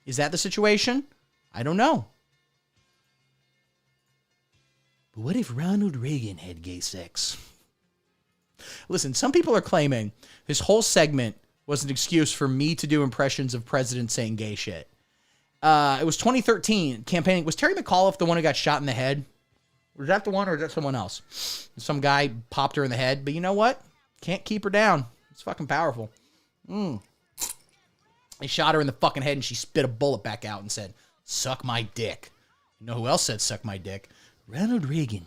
Is that the situation? I don't know. But what if Ronald Reagan had gay sex? Listen, some people are claiming this whole segment was an excuse for me to do impressions of presidents saying gay shit. It was 2013 campaigning. Was Terry McAuliffe the one who got shot in the head? Was that the one or is that someone else? Some guy popped her in the head. But you know what? Can't keep her down. It's fucking powerful. They shot her in the fucking head and she spit a bullet back out and said, suck my dick. You know who else said suck my dick? Ronald Reagan.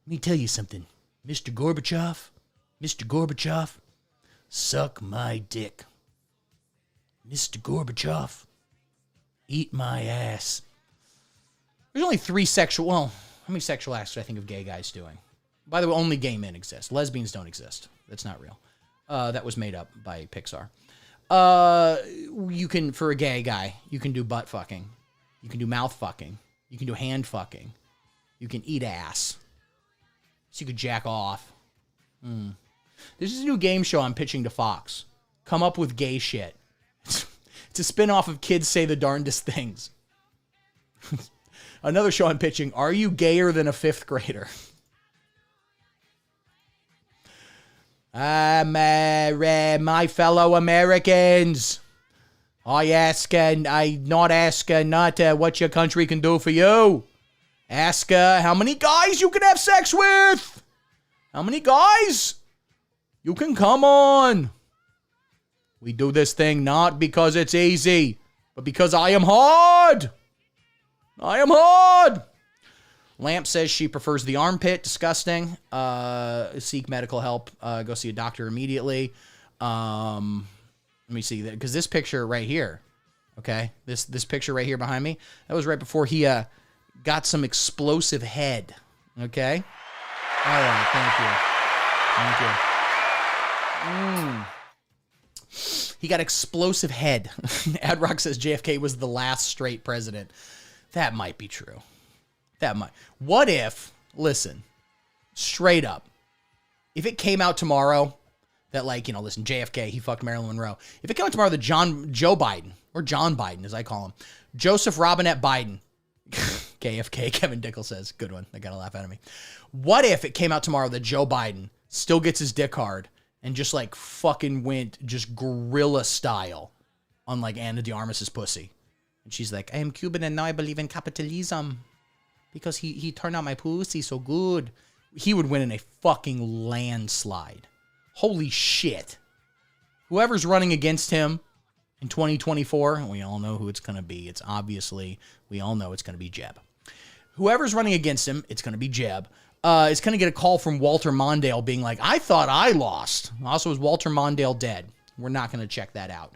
Let me tell you something. Mr. Gorbachev, suck my dick. Mr. Gorbachev, eat my ass. There's only 3 sexual, well, how many sexual acts do I think of gay guys doing? By the way, only gay men exist. Lesbians don't exist. That's not real. That was made up by Pixar. You can, for a gay guy, you can do butt fucking. You can do mouth fucking. You can do hand fucking. You can eat ass. So you could jack off. This is a new game show I'm pitching to Fox. Come up with gay shit. It's a spin-off of Kids Say the Darndest Things. Another show I'm pitching. Are you gayer than a fifth grader? My fellow Americans. I not ask what your country can do for you. Ask how many guys you can have sex with. How many guys you can come on. We do this thing not because it's easy, but because I am hard. I am hard. Lamp says she prefers the armpit. Disgusting. Seek medical help. Go see a doctor immediately. Let me see that, because this picture right here, okay, this picture right here behind me, that was right before he got some explosive head. Okay. All right. Thank you. He got explosive head. Adrock says JFK was the last straight president. That might be true. What if, listen, straight up, if it came out tomorrow that, like, listen, JFK, he fucked Marilyn Monroe. If it came out tomorrow that Joe Biden, or John Biden, as I call him, Joseph Robinette Biden, KFK, Kevin Dickel says, good one, I gotta laugh out of me. What if it came out tomorrow that Joe Biden still gets his dick hard and just, like, fucking went just gorilla style on, like, Anna de Armas's pussy? And she's like, I am Cuban and now I believe in capitalism because he turned out my pussy so good. He would win in a fucking landslide. Holy shit. Whoever's running against him in 2024, we all know who it's going to be. We all know it's going to be Jeb. Whoever's running against him, it's going to be Jeb. It's going to get a call from Walter Mondale being like, I thought I lost. Also, is Walter Mondale dead? We're not going to check that out.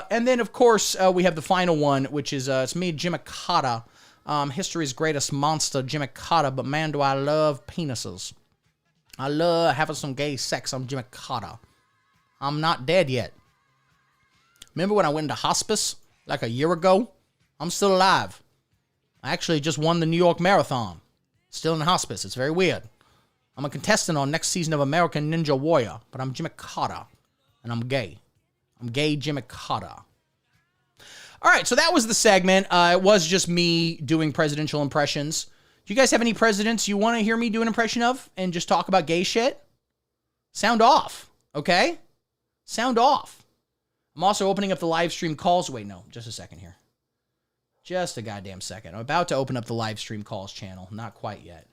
And then, of course, we have the final one, which is, it's me, Jimmy Carter. History's greatest monster, Jimmy Carter, but man, do I love penises. I love having some gay sex. I'm Jimmy Carter. I'm not dead yet. Remember when I went into hospice like a year ago? I'm still alive. I actually just won the New York Marathon. Still in hospice. It's very weird. I'm a contestant on next season of American Ninja Warrior, but I'm Jimmy Carter, and I'm gay. I'm gay Jimmy Carter. All right, so that was the segment. It was just me doing presidential impressions. Do you guys have any presidents you want to hear me do an impression of and just talk about gay shit? Sound off, okay? Sound off. I'm also opening up the live stream calls. Wait, no, just a second here. Just a goddamn second. I'm about to open up the live stream calls channel. Not quite yet.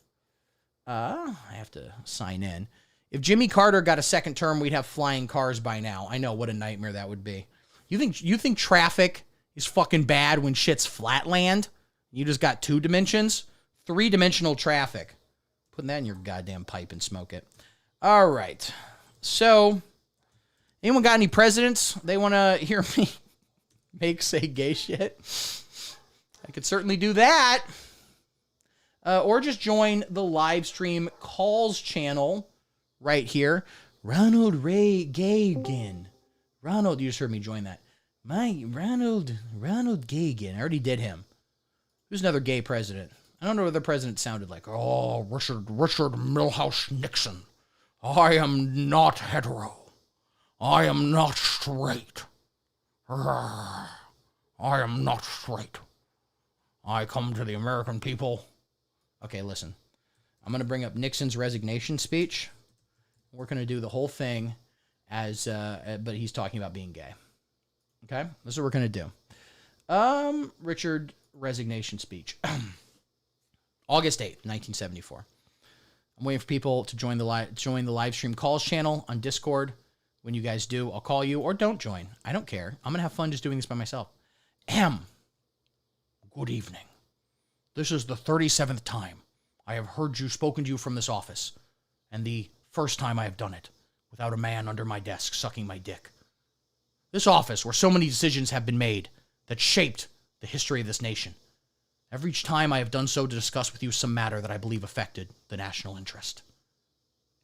I have to sign in. If Jimmy Carter got a second term, we'd have flying cars by now. I know, what a nightmare that would be. You think traffic is fucking bad when shit's flatland? You just got 2 dimensions? 3-dimensional traffic. Putting that in your goddamn pipe and smoke it. All right. So, anyone got any presidents they want to hear me say gay shit? I could certainly do that. Or just join the live stream calls channel right here. Ronald Ray Gagan. Ronald, you just heard me join that. Ronald Gagan. I already did him. Who's another gay president? I don't know what the president sounded like. Oh, Richard Milhouse Nixon. I am not hetero. I am not straight. I am not straight. I come to the American people. Okay, listen. I'm going to bring up Nixon's resignation speech. We're going to do the whole thing but he's talking about being gay. Okay? This is what we're going to do. Richard resignation speech. August 8th, 1974. I'm waiting for people to join the live stream calls channel on Discord. When you guys do, I'll call you, or don't join. I don't care. I'm going to have fun just doing this by myself. Good evening. This is the 37th time I have spoken to you from this office, and the first time I have done it without a man under my desk sucking my dick. This office where so many decisions have been made that shaped the history of this nation. Every time I have done so to discuss with you some matter that I believe affected the national interest.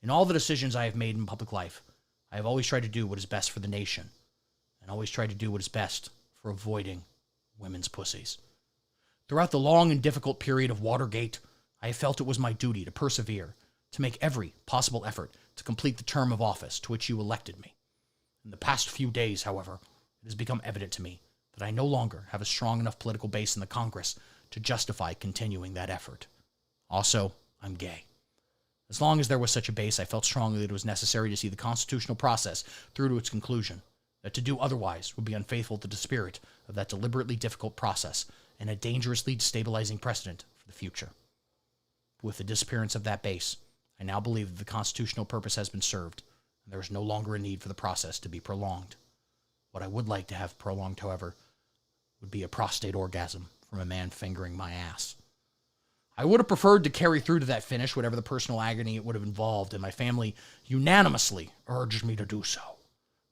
In all the decisions I have made in public life, I have always tried to do what is best for the nation, and always tried to do what is best for avoiding women's pussies. Throughout the long and difficult period of Watergate, I have felt it was my duty to persevere, to make every possible effort to complete the term of office to which you elected me. In the past few days, however, it has become evident to me that I no longer have a strong enough political base in the Congress to justify continuing that effort. Also, I'm gay. As long as there was such a base, I felt strongly that it was necessary to see the constitutional process through to its conclusion, that to do otherwise would be unfaithful to the spirit of that deliberately difficult process and a dangerously destabilizing precedent for the future. With the disappearance of that base, I now believe that the constitutional purpose has been served, and there is no longer a need for the process to be prolonged. What I would like to have prolonged, however, would be a prostate orgasm from a man fingering my ass. I would have preferred to carry through to that finish, whatever the personal agony it would have involved, and my family unanimously urged me to do so.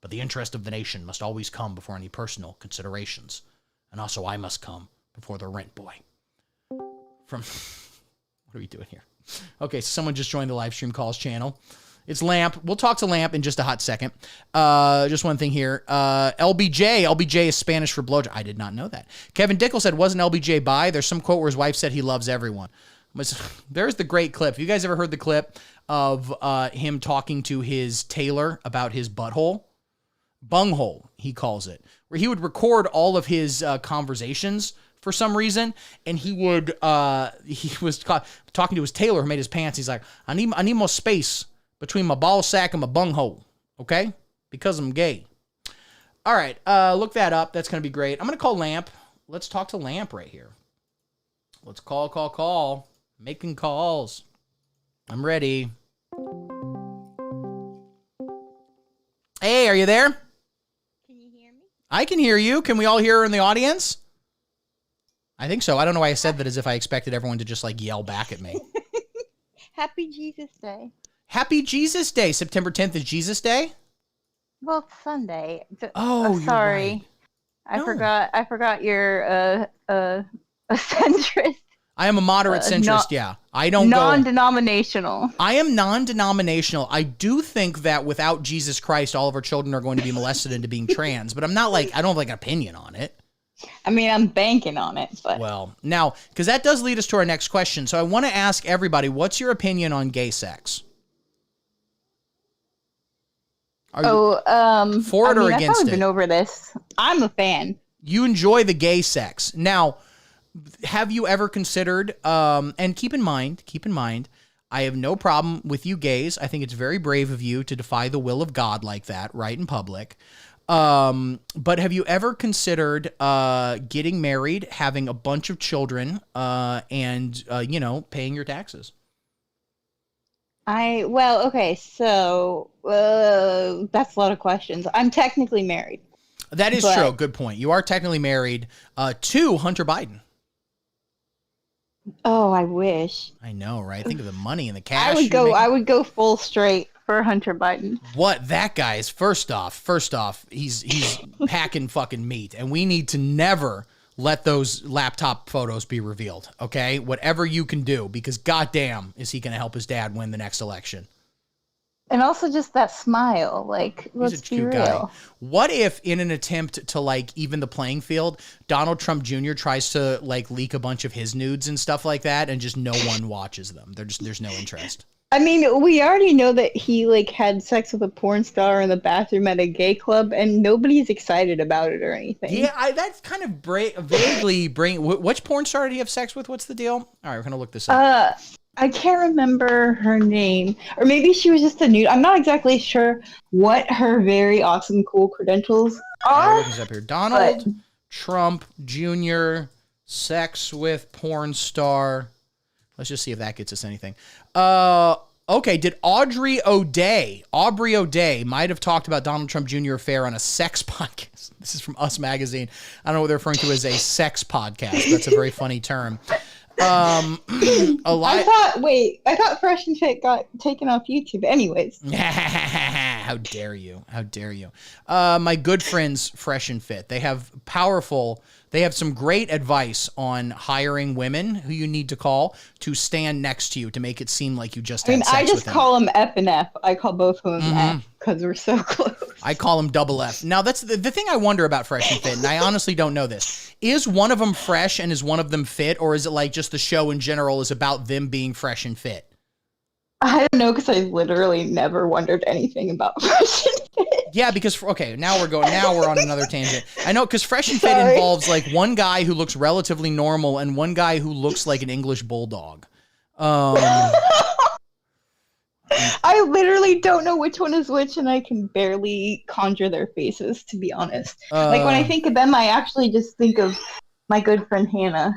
But the interest of the nation must always come before any personal considerations, and also I must come before the rent boy. From... What are we doing here? Okay, so someone just joined the live stream calls channel. It's Lamp. We'll talk to Lamp in just a hot second. Just one thing here. LBJ is Spanish for blowjob. I did not know that. Kevin Dickel said, wasn't LBJ bi? There's some quote where his wife said he loves everyone. There's the great clip. Have you guys ever heard the clip of him talking to his tailor about his butthole? Bunghole, he calls it. Where he would record all of his conversations for some reason, and he was talking to his tailor who made his pants. He's like, I need more space between my ball sack and my bunghole, okay? Because I'm gay. All right, look that up. That's going to be great. I'm going to call Lamp. Let's talk to Lamp right here. Let's call. Making calls. I'm ready. Hey, are you there? Can you hear me? I can hear you. Can we all hear her in the audience? I think so. I don't know why I said that as if I expected everyone to just like yell back at me. Happy Jesus Day. Happy Jesus Day. September 10th is Jesus Day? Well, it's Sunday. Oh, sorry. You're right. I forgot you're a centrist. I am a moderate centrist, yeah. I don't non-denominational. I am non-denominational. I do think that without Jesus Christ, all of our children are going to be molested into being trans, but I'm not like, I don't have like an opinion on it. I mean, I'm banking on it, but... Well, now, because that does lead us to our next question. So I want to ask everybody, what's your opinion on gay sex? For it or I've against probably it? been over this. I'm a fan. You enjoy the gay sex. Now, have you ever considered, and keep in mind, I have no problem with you gays. I think it's very brave of you to defy the will of God like that, right in public. But have you ever considered getting married, having a bunch of children, and paying your taxes? Okay, so that's a lot of questions. I'm technically married. That is true. Good point. You are technically married to Hunter Biden. Oh, I wish. I know, right? Think of the money and the cash. I would go full straight for Hunter Biden. What that guy is, first off, he's packing fucking meat, and we need to never let those laptop photos be revealed, okay? Whatever you can do, because goddamn is he going to help his dad win the next election. And also just that smile, like, let's be real. Guy. What if, in an attempt to, like, even the playing field, Donald Trump Jr. tries to, like, leak a bunch of his nudes and stuff like that, and just no one watches them? There's no interest. I mean, we already know that he, like, had sex with a porn star in the bathroom at a gay club, and nobody's excited about it or anything. Yeah, that's kind of vaguely which porn star did he have sex with? What's the deal? All right, we're going to look this up. I can't remember her name. Or maybe she was just a nude. I'm not exactly sure what her very awesome, cool credentials are. Look this up here. Donald Trump Jr. sex with porn star. Let's just see if that gets us anything. Okay, did Aubrey O'Day might have talked about Donald Trump Jr. affair on a sex podcast. This is from Us Magazine. I don't know what they're referring to as a sex podcast. That's a very funny term. I thought Fresh and Fit got taken off YouTube. Anyways. How dare you? My good friends, Fresh and Fit, they have some great advice on hiring women who you need to call to stand next to you to make it seem like you just had sex with them. I just call them F and F. I call both of them F because we're so close. I call them double F. Now, that's the thing I wonder about Fresh and Fit, and I honestly don't know this. Is one of them fresh and is one of them fit, or is it like just the show in general is about them being fresh and fit? I don't know because I literally never wondered anything about Fresh and Fit. Yeah, because okay, now we're on another tangent. I know because Fresh and Fit Sorry. involves like one guy who looks relatively normal and one guy who looks like an English bulldog. I literally don't know which one is which, and I can barely conjure their faces, to be honest. Like when I think of them, I actually just think of my good friend Hannah.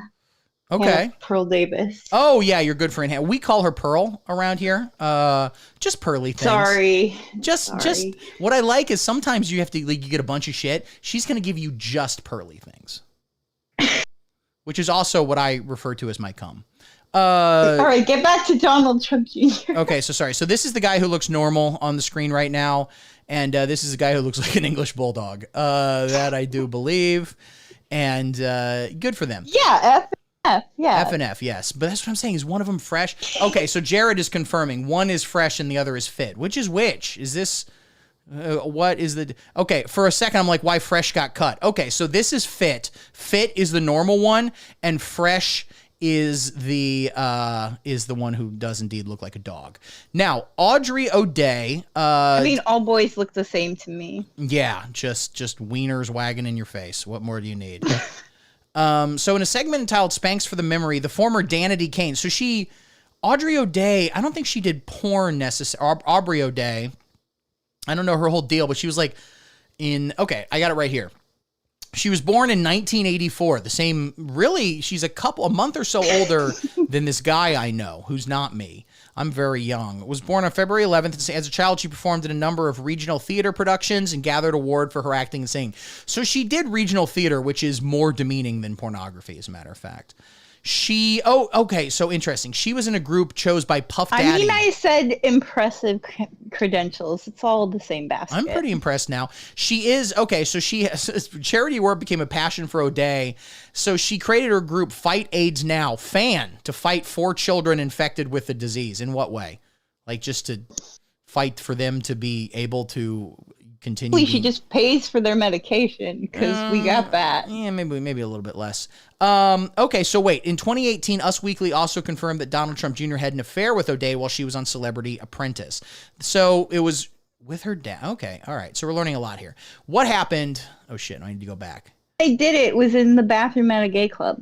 Okay. Hannah Pearl Davis. Oh yeah, your good friend Hannah. We call her Pearl around here. Just Pearly things. Sorry. Just what I like is sometimes you have to like you get a bunch of shit. She's gonna give you just Pearly things, which is also what I refer to as my cum. All right, get back to Donald Trump Jr. Okay, so sorry. So this is the guy who looks normal on the screen right now, and this is the guy who looks like an English bulldog. That I do believe, and good for them. Yeah, F and F. Yeah. F and F, yes. But that's what I'm saying. Is one of them fresh? Okay, so Jared is confirming one is fresh and the other is fit. Which is which? Is this? What is the? Okay, for a second I'm like, why fresh got cut? Okay, so this is fit. Fit is the normal one, and fresh is the one who does indeed look like a dog. Now, Audrey O'Day. I mean, all boys look the same to me. Yeah, just wieners wagging in your face. What more do you need? So in a segment entitled Spanx for the Memory, the former Danity Kane. So Audrey O'Day, I don't think she did porn necessarily. Aubrey O'Day, I don't know her whole deal, but she was like okay, I got it right here. She was born in 1984. The same, really, she's a month or so older than this guy I know, who's not me. I'm very young. Was born on February 11th. As a child, she performed in a number of regional theater productions and gathered award for her acting and singing. So she did regional theater, which is more demeaning than pornography, as a matter of fact. Okay, so interesting. She was in a group chose by Puff Daddy. I mean, I said impressive credentials. It's all the same basket. I'm pretty impressed now. She is, okay, so charity work became a passion for O'Day. So she created her group Fight AIDS Now, FAN, to fight for children infected with the disease. In what way? Like just to fight for them to be able to continue. She just pays for their medication because we got that. Yeah, maybe a little bit less. Okay, so wait. In 2018, Us Weekly also confirmed that Donald Trump Jr. had an affair with O'Day while she was on Celebrity Apprentice. So it was with her dad. Okay, all right. So we're learning a lot here. What happened? Oh shit! I need to go back. I did it. Was in the bathroom at a gay club.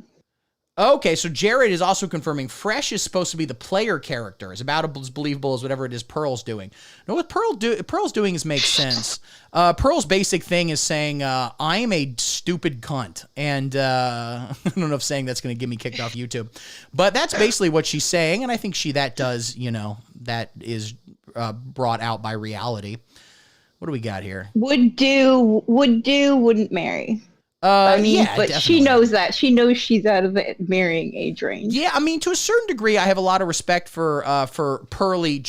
Okay, so Jared is also confirming Fresh is supposed to be the player character, as about as believable as whatever it is Pearl's doing. No, what Pearl's doing makes sense. Pearl's basic thing is saying, I am a stupid cunt. And I don't know if saying that's going to get me kicked off YouTube. But that's basically what she's saying, and I think that is brought out by reality. What do we got here? Would do, wouldn't marry. I mean, yeah, but definitely. she knows that. She knows she's out of the marrying age range. Yeah, I mean, to a certain degree, I have a lot of respect for Pearly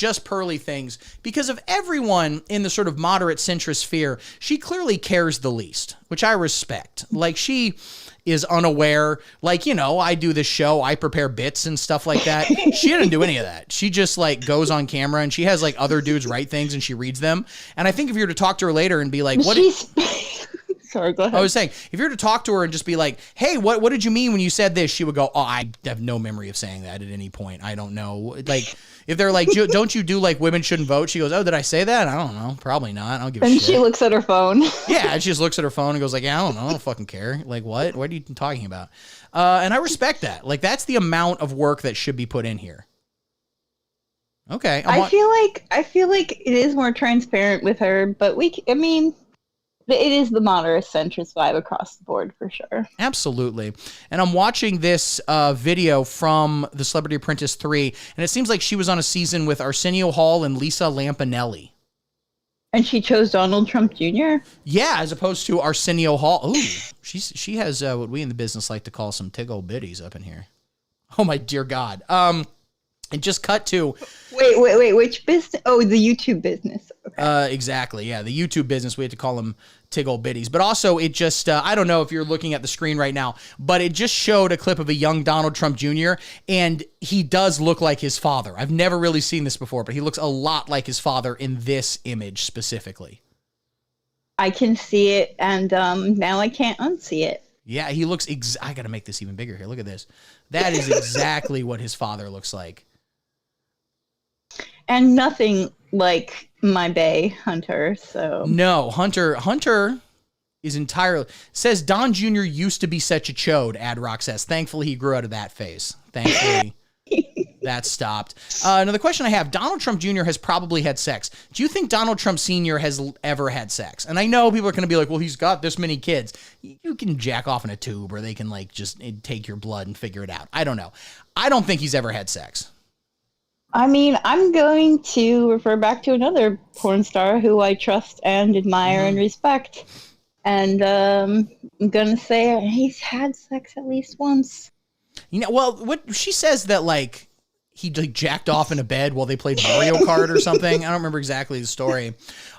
things, because of everyone in the sort of moderate centrist sphere, she clearly cares the least, which I respect. Like, she is unaware. Like, I do this show, I prepare bits and stuff like that. She didn't do any of that. She just like goes on camera and she has like other dudes write things and she reads them. And I think if you were to talk to her later and be like, what? Sorry, go ahead. I was saying, if you were to talk to her and just be like, hey, what did you mean when you said this? She would go, oh, I have no memory of saying that at any point. I don't know. Like, if they're like, don't you do like women shouldn't vote? She goes, oh, did I say that? I don't know. Probably not. I don't give a shit. And she looks at her phone. Yeah, she just looks at her phone and goes like, yeah, I don't know. I don't fucking care. Like, what? What are you talking about? And I respect that. Like, that's the amount of work that should be put in here. Okay. I feel like it is more transparent with her, but it is the moderate centrist vibe across the board for sure. Absolutely. And I'm watching this video from The Celebrity Apprentice 3, and it seems like she was on a season with Arsenio Hall and Lisa Lampanelli. And she chose Donald Trump Jr.? Yeah, as opposed to Arsenio Hall. Ooh, she has what we in the business like to call some tig-old bitties up in here. Oh, my dear God. And just cut to... Wait, which business? Oh, the YouTube business. Okay. Exactly, yeah, the YouTube business. We had to call them tig-old bitties. But also, it just, I don't know if you're looking at the screen right now, but it just showed a clip of a young Donald Trump Jr., and he does look like his father. I've never really seen this before, but he looks a lot like his father in this image specifically. I can see it, and now I can't unsee it. Yeah, he looks... I gotta make this even bigger here. Look at this. That is exactly what his father looks like. and nothing like my bae Hunter. So No, Hunter is entirely says Don Jr. used to be such a chode. Adrock says, thankfully he grew out of that phase. Thankfully. That stopped. Another question I have, Donald Trump Jr. has probably had sex. Do you think Donald Trump Sr. has ever had sex? And I know people are going to be like, well, he's got this many kids. You can jack off in a tube, or they can like just take your blood and figure it out. I don't know. I don't think he's ever had sex. I mean, I'm going to refer back to another porn star who I trust and admire and respect. And I'm going to say he's had sex at least once. You know, well, what she says that like he like jacked off in a bed while they played Mario Kart or something. I don't remember exactly the story.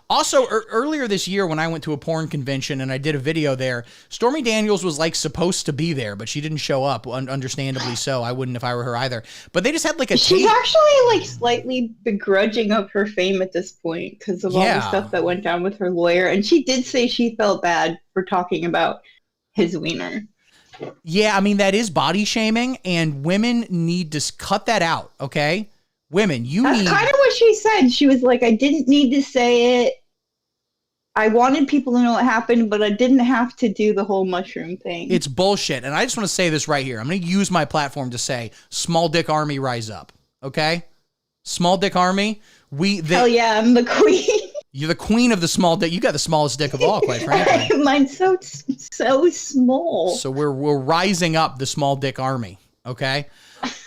Also, earlier this year when I went to a porn convention and I did a video there, Stormy Daniels was like supposed to be there, but she didn't show up. Understandably so. I wouldn't if I were her either. But they just had like a She's actually like slightly begrudging of her fame at this point because of all the stuff that went down with her lawyer. And she did say she felt bad for talking about his wiener. Yeah, I mean, that is body shaming, and women need to cut that out, okay? Women, That's kind of what she said. She was like, I didn't need to say it. I wanted people to know what happened, but I didn't have to do the whole mushroom thing. It's bullshit, and I just want to say this right here. I'm going to use my platform to say, small dick army, rise up, okay? Small dick army, hell yeah, I'm the queen. You're the queen of the small dick. You got the smallest dick of all, quite frankly. Mine's so small. So we're rising up the small dick army, okay?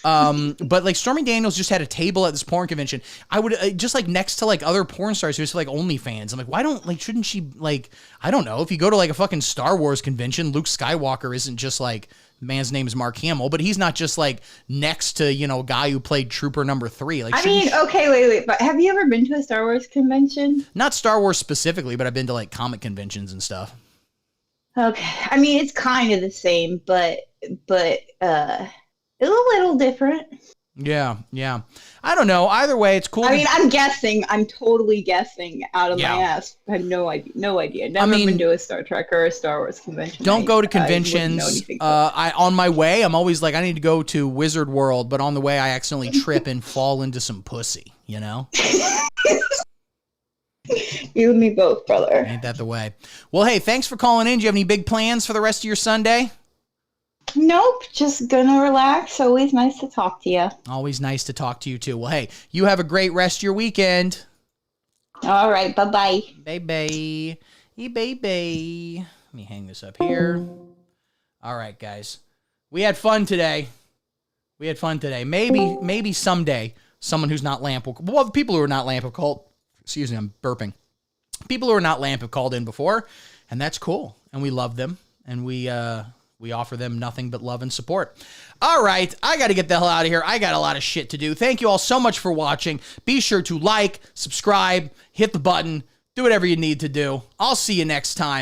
But like Stormy Daniels just had a table at this porn convention. I would just like next to like other porn stars who used to like OnlyFans. I'm like, why don't like shouldn't she like I don't know if you go to like a fucking Star Wars convention, Luke Skywalker isn't just like man's name is Mark Hamill, but he's not just like next to a guy who played Trooper number 3. Like I mean, okay, wait, but have you ever been to a Star Wars convention? Not Star Wars specifically, but I've been to like comic conventions and stuff. Okay, I mean it's kind of the same, but it's a little different. Yeah. I don't know. Either way, it's cool. I mean, I'm guessing. I'm totally guessing out of my ass. I have no idea. Never been to a Star Trek or a Star Wars convention. Don't go to conventions. On my way, I'm always like, I need to go to Wizard World, but on the way, I accidentally trip and fall into some pussy, you know? You and me both, brother. Ain't that the way? Well, hey, thanks for calling in. Do you have any big plans for the rest of your Sunday? Nope, just gonna relax. Always nice to talk to you. Always nice to talk to you, too. Well, hey, you have a great rest of your weekend. All right, bye-bye. Bye-bye. Bye-bye. Let me hang this up here. All right, guys. We had fun today. Maybe someday, someone who's not Lamp will... Well, the people who are not Lamp have called... Excuse me, I'm burping. People who are not Lamp have called in before, and that's cool. And we love them, and we offer them nothing but love and support. All right, I got to get the hell out of here. I got a lot of shit to do. Thank you all so much for watching. Be sure to like, subscribe, hit the button, do whatever you need to do. I'll see you next time.